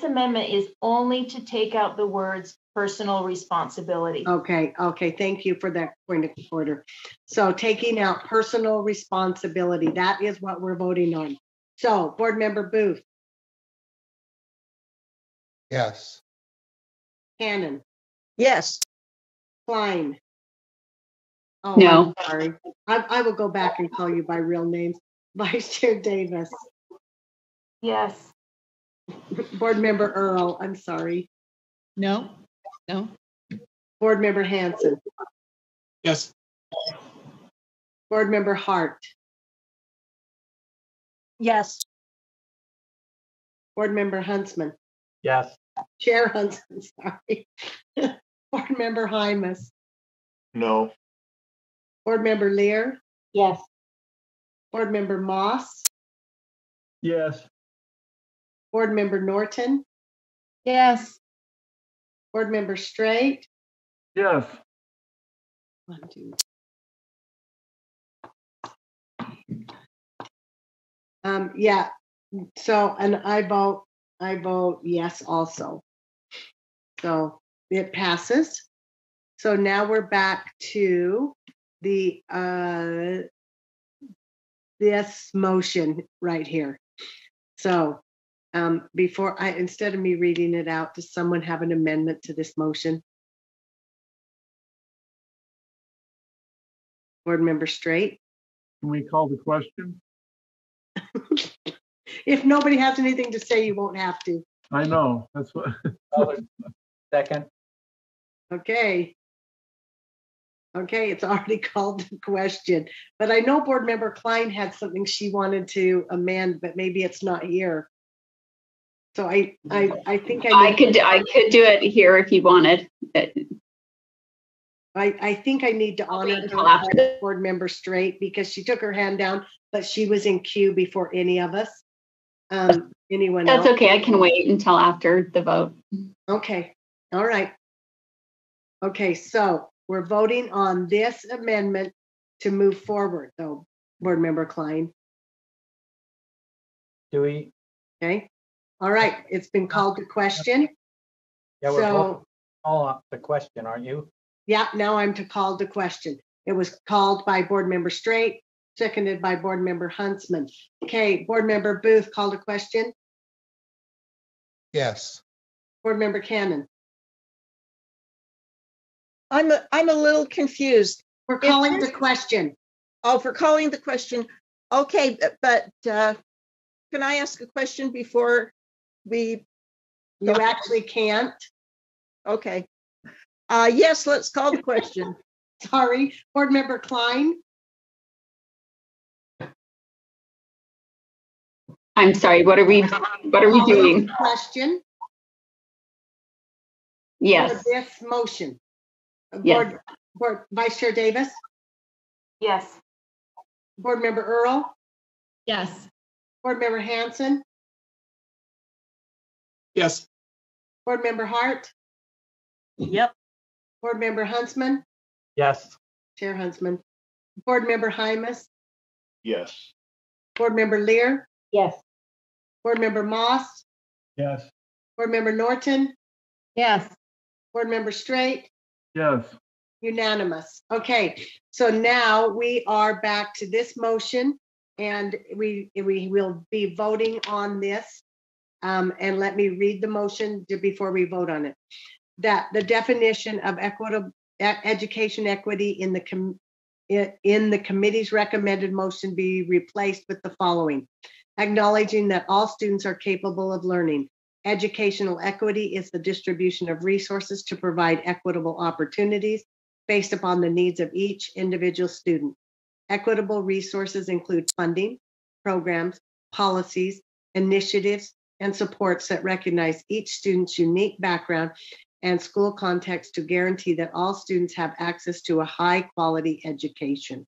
amendment is only to take out the words personal responsibility. Okay, thank you for that point of order. So taking out personal responsibility, that is what we're voting on. So Board Member Booth, Yes. Cannon, Yes. Klein. Oh, No. I'm sorry. I will go back and call you by real names. Vice Chair Davis, Yes. Board Member Earl, I'm sorry. No. Board Member Hanson, Yes. Board Member Hart, Yes. Board Member Huntsman, Yes. Chair Huntsman, sorry. Board Member Hymas, No. Board Member Lear, Yes. Board Member Moss, Yes. Board Member Norton, Yes. Board Member Straight. Yes. 1, 2. Yeah, so, and I vote yes also. So it passes. So now we're back to the this motion right here. So before instead of me reading it out, does someone have an amendment to this motion? Board Member Straight? Can we call the question? If nobody has anything to say, you won't have to. I know, that's what. Second. Okay. Okay, it's already called the question, but I know Board Member Klein had something she wanted to amend, but maybe it's not here. So I think I could do it here if you wanted. I think I need to honor until after. Board Member Straight because she took her hand down, but she was in queue before any of us. Anyone else? That's okay. I can wait until after the vote. Okay. All right. Okay, so we're voting on this amendment to move forward, though, Board Member Klein. Do we? Okay. All right. It's been called to question. Yeah, we're So, all up the question, aren't you? yeah, now I'm to call the question. It was called by Board Member Straight, seconded by Board Member Huntsman. Okay, Board Member Booth called a question. Yes. Board Member Cannon. I'm a little confused. We're calling the question. Oh, for calling the question. Okay, but can I ask a question before we? You actually can't. Okay. Yes, let's call the question. Sorry, Board Member Klein. I'm sorry. What are we doing? Question. Yes. For this motion. Yes. Board Vice Chair Davis. Yes. Board Member Earl. Yes. Board Member Hanson. Yes. Board Member Hart. Yep. Board Member Huntsman. Yes. Chair Huntsman. Board Member Hymas. Yes. Board Member Lear. Yes. Board Member Moss. Yes. Board Member Norton. Yes. Board Member Straight. Yes. Unanimous. Okay, so now we are back to this motion, and we will be voting on this. And let me read the motion before we vote on it. That the definition of equitable education equity in the committee's recommended motion be replaced with the following: acknowledging that all students are capable of learning. Educational equity is the distribution of resources to provide equitable opportunities based upon the needs of each individual student. Equitable resources include funding, programs, policies, initiatives, and supports that recognize each student's unique background and school context to guarantee that all students have access to a high quality education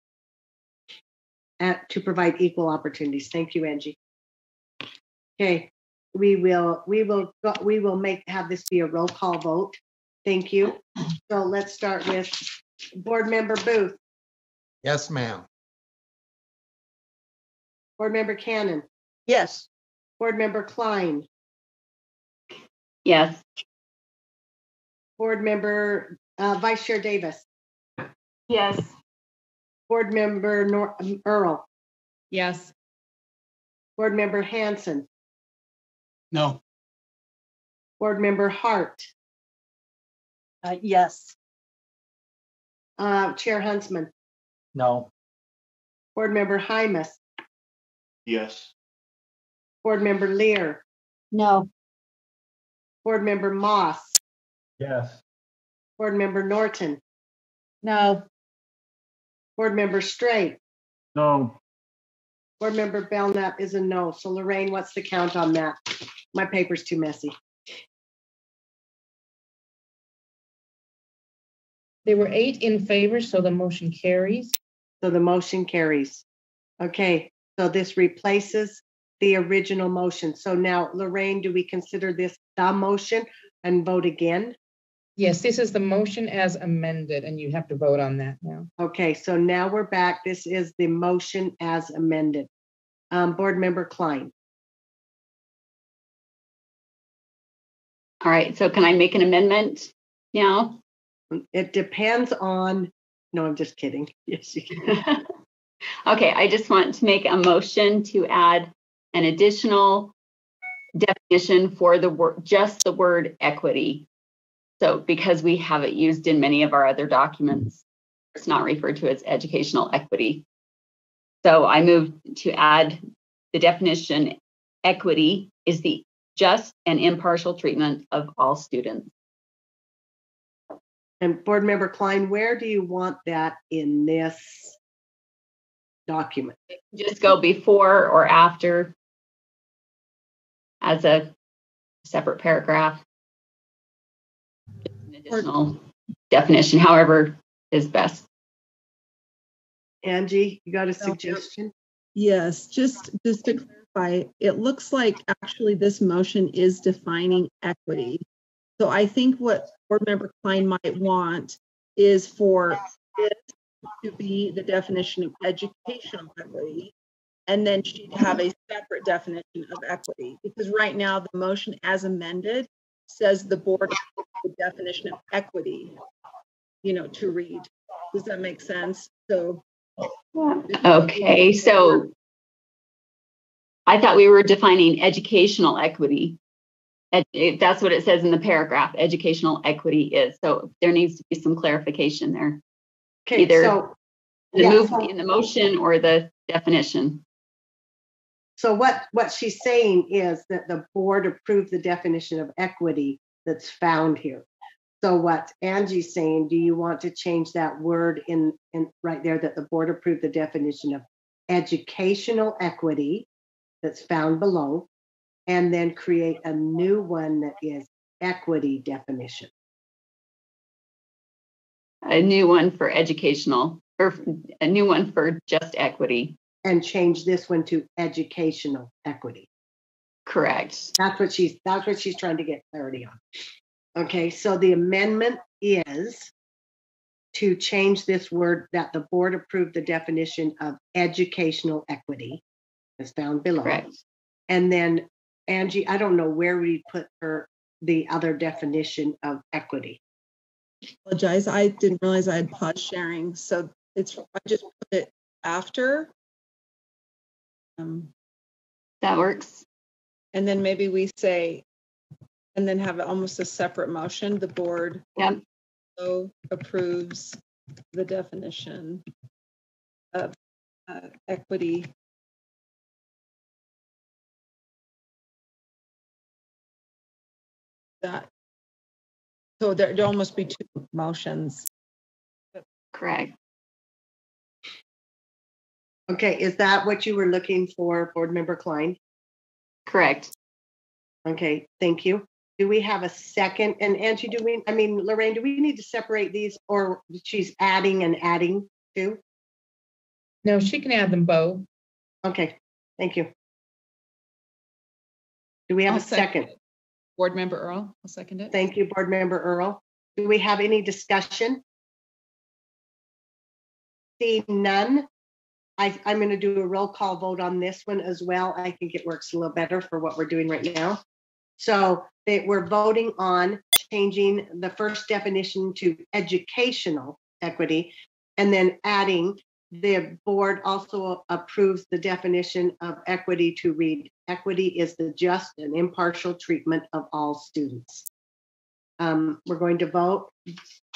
and to provide equal opportunities. Thank you, Angie. Okay, we will have this be a roll call vote. Thank you. So let's start with Board Member Booth. Yes, ma'am. Board Member Cannon. Yes. Board Member Klein. Yes. Board Member Vice Chair Davis. Yes. Board Member Earl. Yes. Board Member Hanson. No. Board Member Hart. Yes. Chair Huntsman. No. Board Member Hymas. Yes. Board Member Lear. No. Board Member Moss. Yes. Board Member Norton. No. Board Member Straight. No. Board Member Belknap is a no. So Lorraine, what's the count on that? My paper's too messy. There were 8 in favor, so the motion carries. So the motion carries. Okay, so this replaces the original motion. So now, Lorraine, do we consider this the motion and vote again? Yes, this is the motion as amended, and you have to vote on that now. Okay, so now we're back. This is the motion as amended. Board Member Klein. All right. So can I make an amendment now? It depends on, no, I'm just kidding. Yes, you can. Okay. I just want to make a motion to add an additional definition for the word, just the word equity. So because we have it used in many of our other documents, it's not referred to as educational equity. So I move to add the definition: equity is the just and impartial treatment of all students. And Board Member Klein, where do you want that in this document? Just go before or after as a separate paragraph. An additional definition, however is best. Angie, you got a suggestion? Yes, just to clarify, it looks like actually this motion is defining equity. So I think what Board Member Klein might want is for it to be the definition of educational equity, and then she'd have a separate definition of equity, because right now the motion as amended says the board the definition of equity, to read. Does that make sense? So okay, so I thought we were defining educational equity. That's what it says in the paragraph. Educational equity is. So there needs to be some clarification there. Okay, either so in the motion or the definition. So what she's saying is that the board approved the definition of equity that's found here. So what Angie's saying, do you want to change that word in right there, that the board approved the definition of educational equity that's found below, and then create a new one that is equity definition? A new one for educational, or a new one for just equity. And change this one to educational equity. Correct. That's what she's trying to get clarity on. Okay, so the amendment is to change this word, that the board approved the definition of educational equity as found below. Correct. And then Angie, I don't know where we put the other definition of equity. Apologize. I didn't realize I had paused sharing. So I just put it after. That works. And then maybe we say, and then have almost a separate motion. The board approves the definition of equity. So there'd almost be two motions. Correct. Okay, is that what you were looking for, Board Member Klein? Correct. Okay, thank you. Do we have a second? And Angie, Lorraine, do we need to separate these, or she's adding and adding too? No, she can add them both. Okay, thank you. Do we have I'll a second? Board Member Earl, I'll second it. Thank you, Board Member Earl. Do we have any discussion? Seeing none, I'm going to do a roll call vote on this one as well. I think it works a little better for what we're doing right now. So we're voting on changing the first definition to educational equity, and then adding the board also approves the definition of equity to read, equity is the just and impartial treatment of all students. We're going to vote.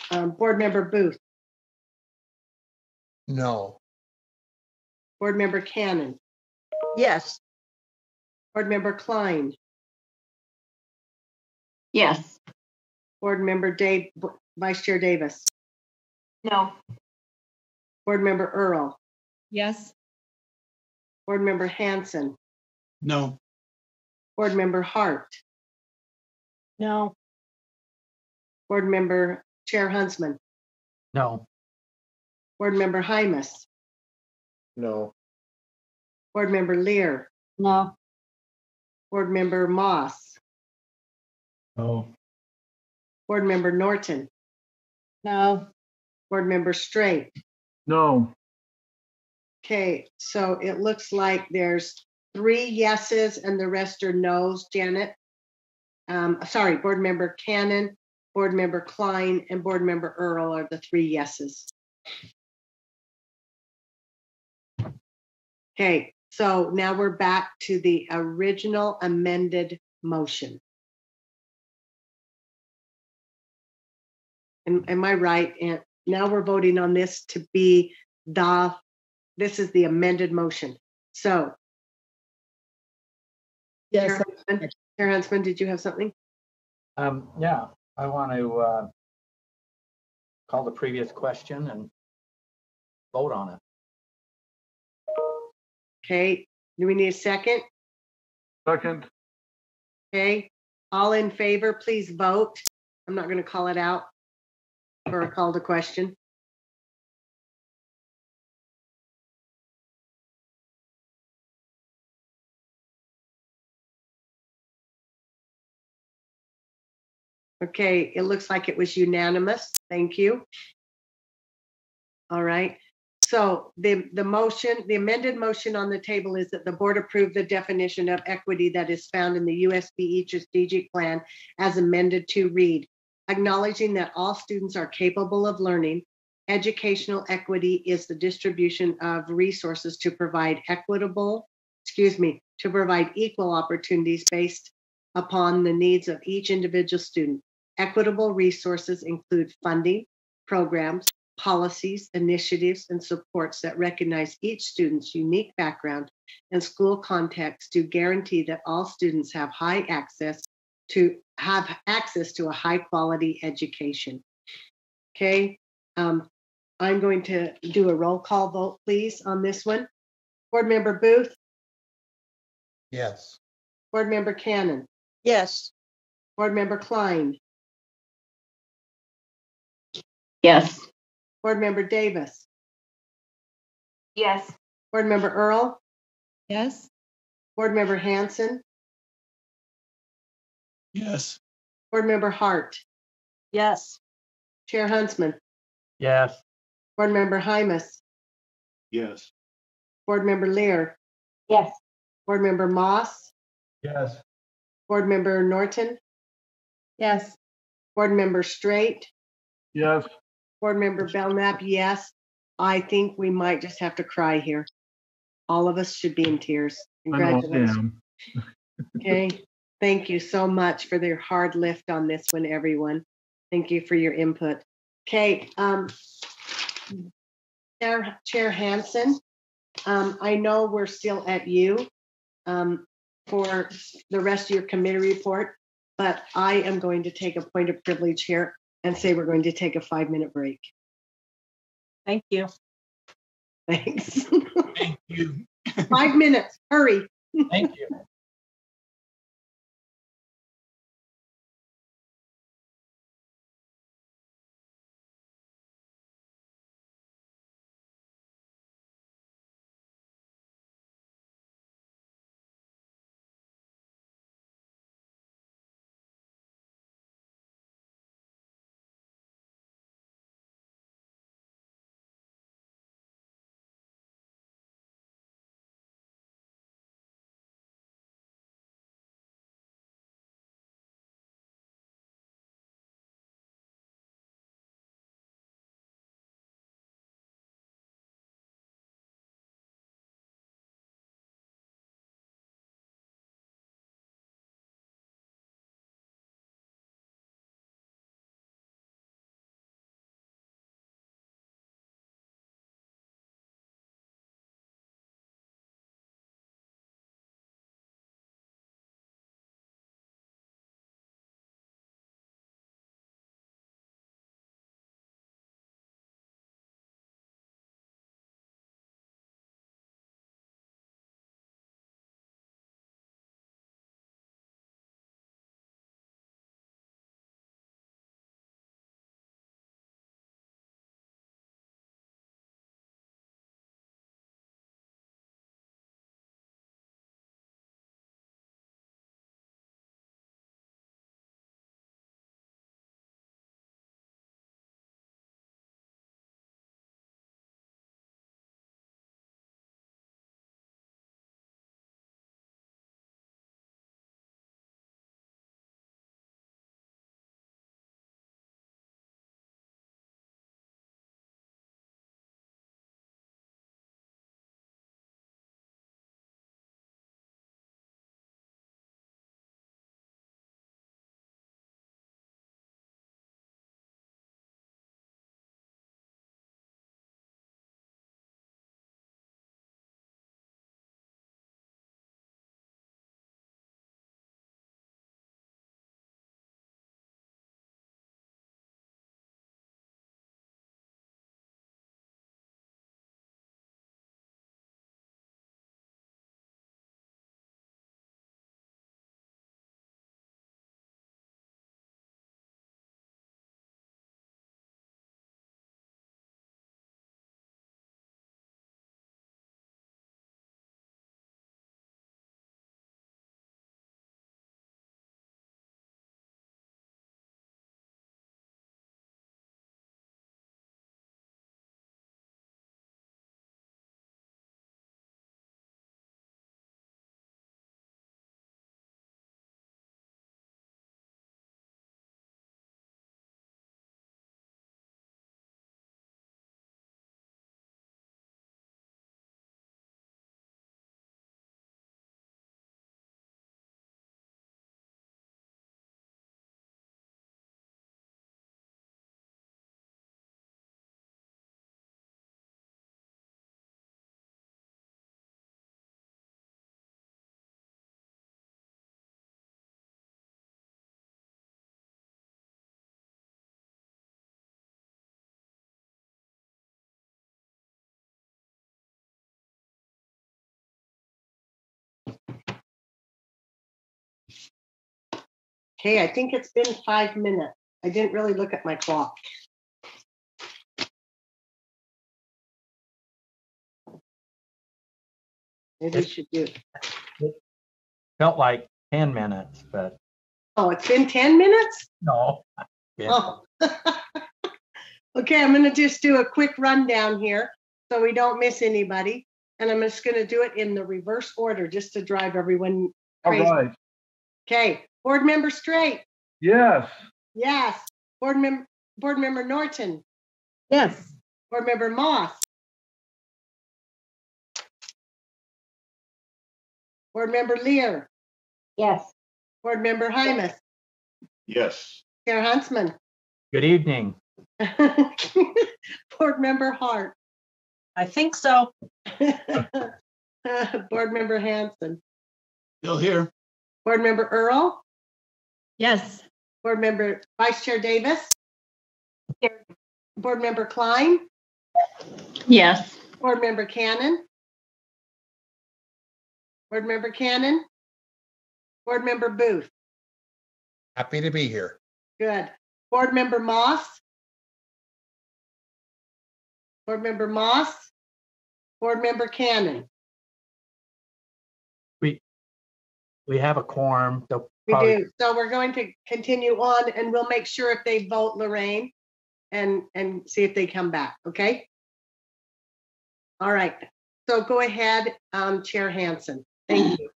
Board Member Booth. No. Board Member Cannon. Yes. Board Member Klein. Yes. Board Member Vice Chair Davis. No. Board Member Earl. Yes. Board Member Hanson. No. Board Member Hart. No. Board Member Chair Huntsman. No. Board Member Hymas. No. Board Member Lear. No. Board Member Moss. No. Board Member Norton. No. Board Member Straight. No. Okay, so it looks like there's 3 yeses and the rest are no's, Janet. Sorry, Board Member Cannon, Board Member Klein, and Board Member Earl are the 3 yeses. Okay, so now we're back to the original amended motion. Am I right? And now we're voting on this to be this is the amended motion. So. Yes. Chair Huntsman, did you have something? Yeah, I want to call the previous question and vote on it. Okay, do we need a second? Second. Okay, all in favor, please vote. I'm not going to call it out for a call to question. Okay, it looks like it was unanimous. Thank you. All right. So the motion, the amended motion on the table is that the board approve the definition of equity that is found in the USBE strategic plan as amended to read, acknowledging that all students are capable of learning. Educational equity is the distribution of resources to provide equal opportunities based upon the needs of each individual student. Equitable resources include funding, programs, policies, initiatives, and supports that recognize each student's unique background and school context to guarantee that all students have access to a high quality education. Okay, I'm going to do a roll call vote, please, on this one. Board Member Booth? Yes. Board Member Cannon? Yes. Board Member Klein? Yes. Board Member Davis? Yes. Board Member Earl? Yes. Board Member Hanson? Yes. Board Member Hart? Yes. Chair Huntsman? Yes. Board Member Hymas? Yes. Board Member Lear? Yes. Board Member Moss? Yes. Board Member Norton? Yes. Board Member Straight? Yes. Board Member Belknap, yes. I think we might just have to cry here. All of us should be in tears. I know I Congratulations. am. Okay. Thank you so much for their hard lift on this one, everyone. Thank you for your input. Okay. Chair Hansen, I know we're still at you for the rest of your committee report, but I am going to take a point of privilege here and say we're going to take a 5-minute break. Thank you. Thanks. Thank you. 5 minutes, hurry. Thank you. Okay, I think it's been 5 minutes. I didn't really look at my clock. Maybe we should do it. It felt like 10 minutes, but Oh, it's been 10 minutes? no. Yeah. Oh. Okay, I'm going to just do a quick rundown here so we don't miss anybody. And I'm just going to do it in the reverse order just to drive everyone All crazy. right. Okay, Board Member Straight. Yes. Yes. Board Member Board Member Norton, Yes. Board Member Moss, Board Member Lear, Yes. Board Member Hymus, Yes. Chair Huntsman, Good evening. Board Member Hart, I think so. Board Member Hanson, Still here. Board Member Earl, Yes. Board Member Vice Chair Davis, Board Member Klein, Yes. Board Member Cannon, Board Member Cannon, Board Member Booth. Happy to be here. Good. Board Member Moss, Board Member Moss, Board Member Cannon. We have a quorum. They'll We probably- do. So we're going to continue on and we'll make sure if they vote Lorraine and see if they come back, okay? All right. So go ahead, Chair Hanson. Thank you.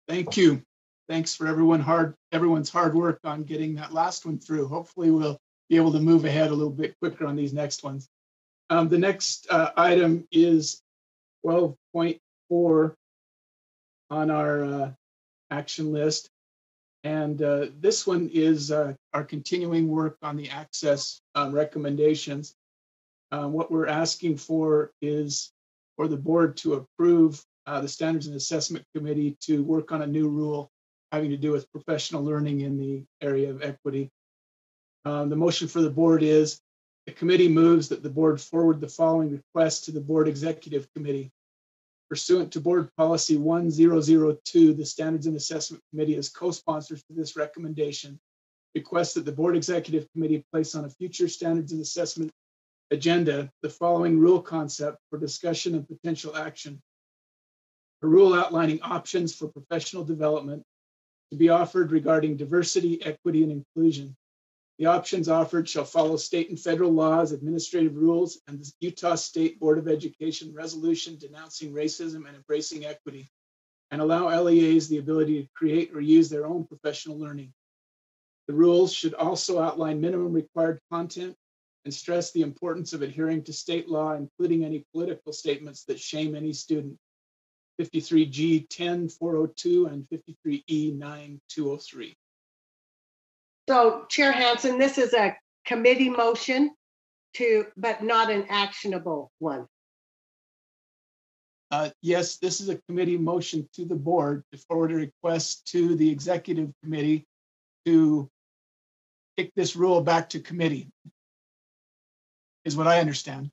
Thank you. Thanks for everyone's hard work on getting that last one through. Hopefully we'll be able to move ahead a little bit quicker on these next ones. The next item is 12.4 on our action list. And this one is our continuing work on the access recommendations. What we're asking for is for the board to approve the Standards and Assessment Committee to work on a new rule having to do with professional learning in the area of equity. The motion for the board is the committee moves that the board forward the following request to the Board Executive Committee. Pursuant to Board Policy 1002, the Standards and Assessment Committee as co-sponsors to this recommendation requests that the Board Executive Committee place on a future Standards and Assessment agenda the following rule concept for discussion and potential action. A rule outlining options for professional development to be offered regarding diversity, equity, and inclusion. The options offered shall follow state and federal laws, administrative rules, and the Utah State Board of Education resolution denouncing racism and embracing equity, and allow LEAs the ability to create or use their own professional learning. The rules should also outline minimum required content and stress the importance of adhering to state law, including any political statements that shame any student. 53G 10402 and 53E 9203. So Chair Hanson, this is a committee motion but not an actionable one. Yes, this is a committee motion to the board to forward a request to the executive committee to kick this rule back to committee, is what I understand.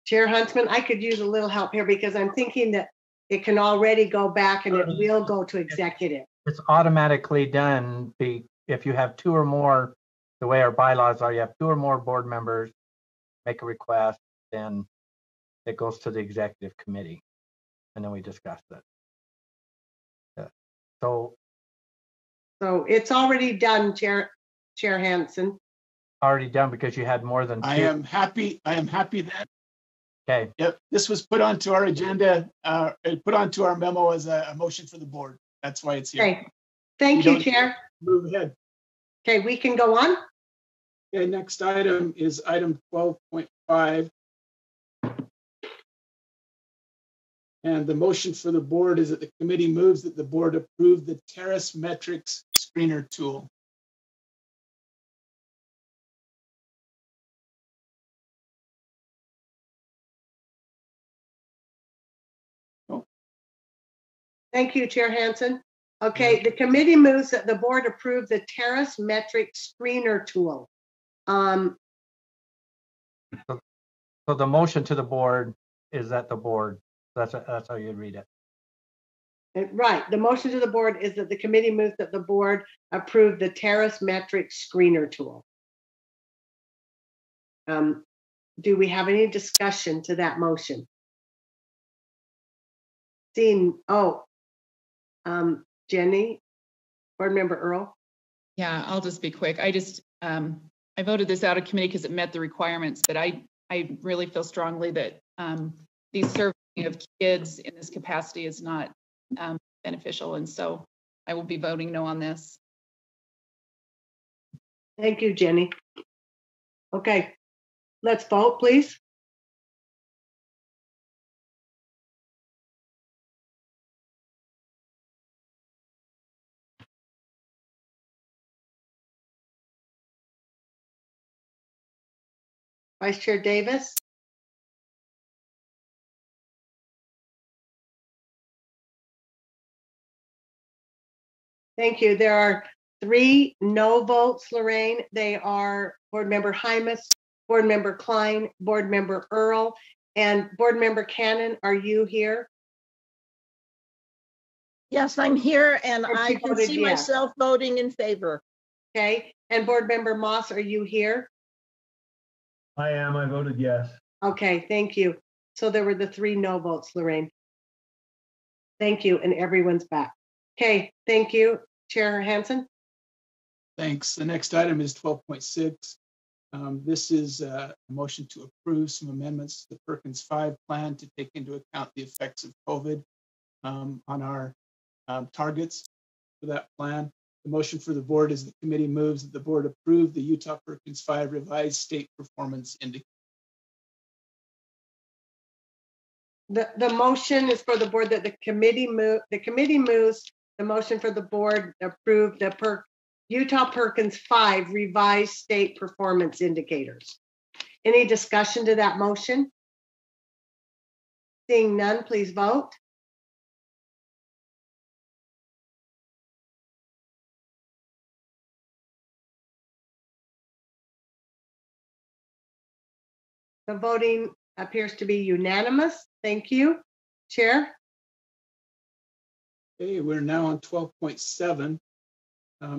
Chair Huntsman, I could use a little help here because I'm thinking that it can already go back and it will go to executive. It's automatically done if you have two or more, the way our bylaws are, you have two or more board members make a request, then it goes to the executive committee. And then we discuss it. Yeah. So it's already done, Chair Hanson. already done because you had more than two. I am happy that. Okay. Yep, this was put onto our agenda, put onto our memo as a motion for the board. That's why it's here. Okay, thank you, Chair. Move ahead. Okay, we can go on. Okay, next item is item 12.5. And the motion for the board is that the committee moves that the board approve the Terrace Metrics Screener tool. Thank you, Chair Hanson. Okay, the committee moves that the board approve the Terrace Metric Screener tool. So the motion to the board is at the board. That's how you read it. Right, the motion to the board is that the committee moves that the board approve the Terrace Metric Screener tool. Do we have any discussion to that motion? Jenny, Board Member Earl. Yeah, I'll just be quick. I voted this out of committee because it met the requirements, but I really feel strongly that the serving of kids in this capacity is not beneficial. And so I will be voting no on this. Thank you, Jenny. Okay, let's vote, please. Vice Chair Davis? Thank you. There are 3 no votes, Lorraine. They are Board Member Hymas, Board Member Klein, Board Member Earl, and Board Member Cannon. Are you here? Yes, I'm here and Or I she can voted see yes. myself voting in favor. Okay. And Board Member Moss, are you here? I am. I voted yes. Okay, thank you. So there were the 3 no votes, Lorraine. Thank you, and everyone's back. Okay, thank you. Chair Hansen? Thanks. The next item is 12.6. This is a motion to approve some amendments to the Perkins 5 plan to take into account the effects of COVID on our targets for that plan. The motion for the board is the committee moves that the board approve the Utah Perkins 5 revised state performance indicator. The motion is for the board that the committee moves the motion for the board approve the Utah Perkins 5 revised state performance indicators. Any discussion to that motion? Seeing none, please vote. The voting appears to be unanimous. Thank you. Chair? Okay, we're now on 12.7.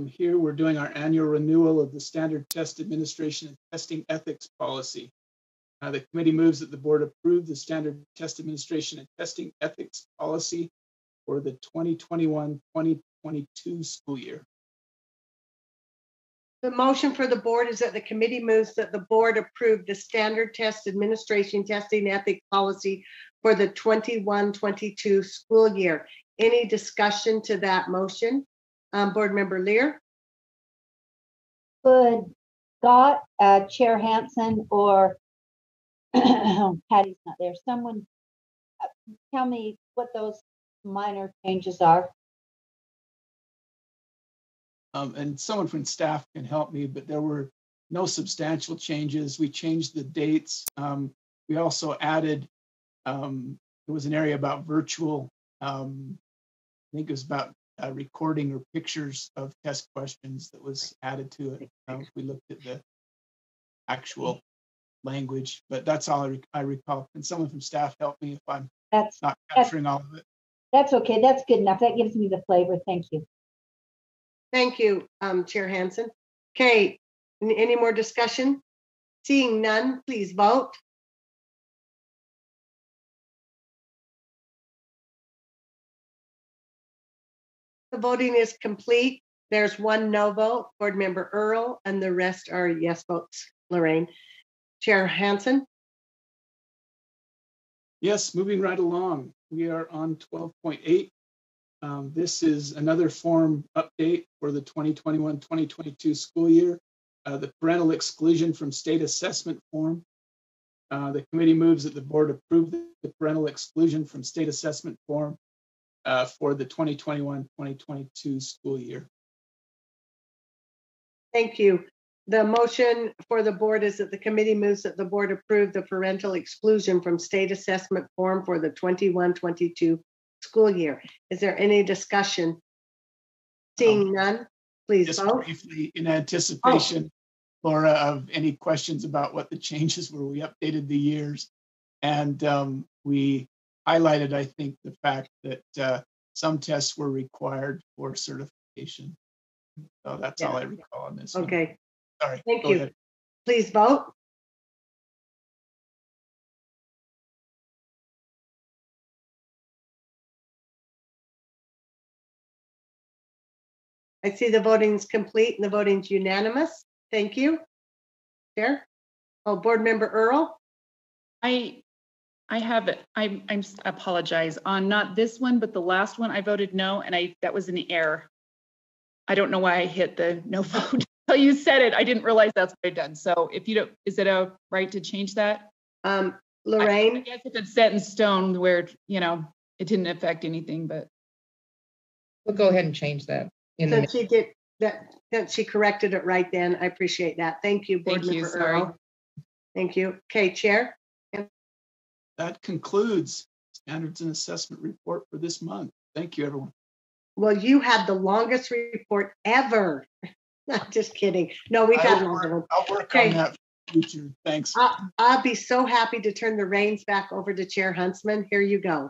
Here we're doing our annual renewal of the Standard Test Administration and Testing Ethics Policy. The committee moves that the board approve the Standard Test Administration and Testing Ethics Policy for the 2021-2022 school year. The motion for the board is that the committee moves that the board approve the Standard Test Administration Testing Ethics Policy for the 21-22 school year. Any discussion to that motion? Board Member Lear? Could Scott, Chair Hansen, or Patty's not there, someone tell me what those minor changes are? And someone from staff can help me, but there were no substantial changes. We changed the dates. We also added, there was an area about virtual, I think it was about recording or pictures of test questions that was added to it. We looked at the actual language, but that's all I recall. Can someone from staff help me if I'm not capturing all of it? That's okay. That's good enough. That gives me the flavor. Thank you. Thank you, Chair Hansen. Okay, any more discussion? Seeing none, please vote. The voting is complete. There's 1 no vote, Board Member Earl, and the rest are yes votes. Lorraine. Chair Hansen? Yes, moving right along. We are on 12.8. This is another form update for the 2021-2022 school year. The parental exclusion from state assessment form. The committee moves that the board approve the parental exclusion from state assessment form for the 2021-2022 school year. Thank you. The motion for the board is that the committee moves that the board approve the parental exclusion from state assessment form for the 21-22 school year. Is there any discussion? Seeing none, please just vote. Briefly, in anticipation, Laura, of any questions about what the changes were, we updated the years, and we highlighted, I think, the fact that some tests were required for certification. So that's all I recall on this. Okay. One. Sorry. Thank Go you. ahead. Please vote. I see the voting's complete and the voting's unanimous. Thank you. Chair. Oh, Board Member Earl. I have it. I apologize on not this one, but the last one. I voted no, and that was an error. I don't know why I hit the no vote. Until you said it, I didn't realize that's what I'd done. So if you don't, is it a right to change that? I Lorraine, guess if it's set in stone where, you know, it didn't affect anything, but We'll go ahead and change that. in the since she did that, since she corrected it right then, I appreciate that. Thank you, Board Thank you, Member sorry. Earl. Thank you. Okay, Chair. That concludes standards and assessment report for this month. Thank you, everyone. Well, you had the longest report ever. Just kidding. No, we've had longer ones. I'll work Okay. on that for future. Thanks. I'll be so happy to turn the reins back over to Chair Huntsman. Here you go.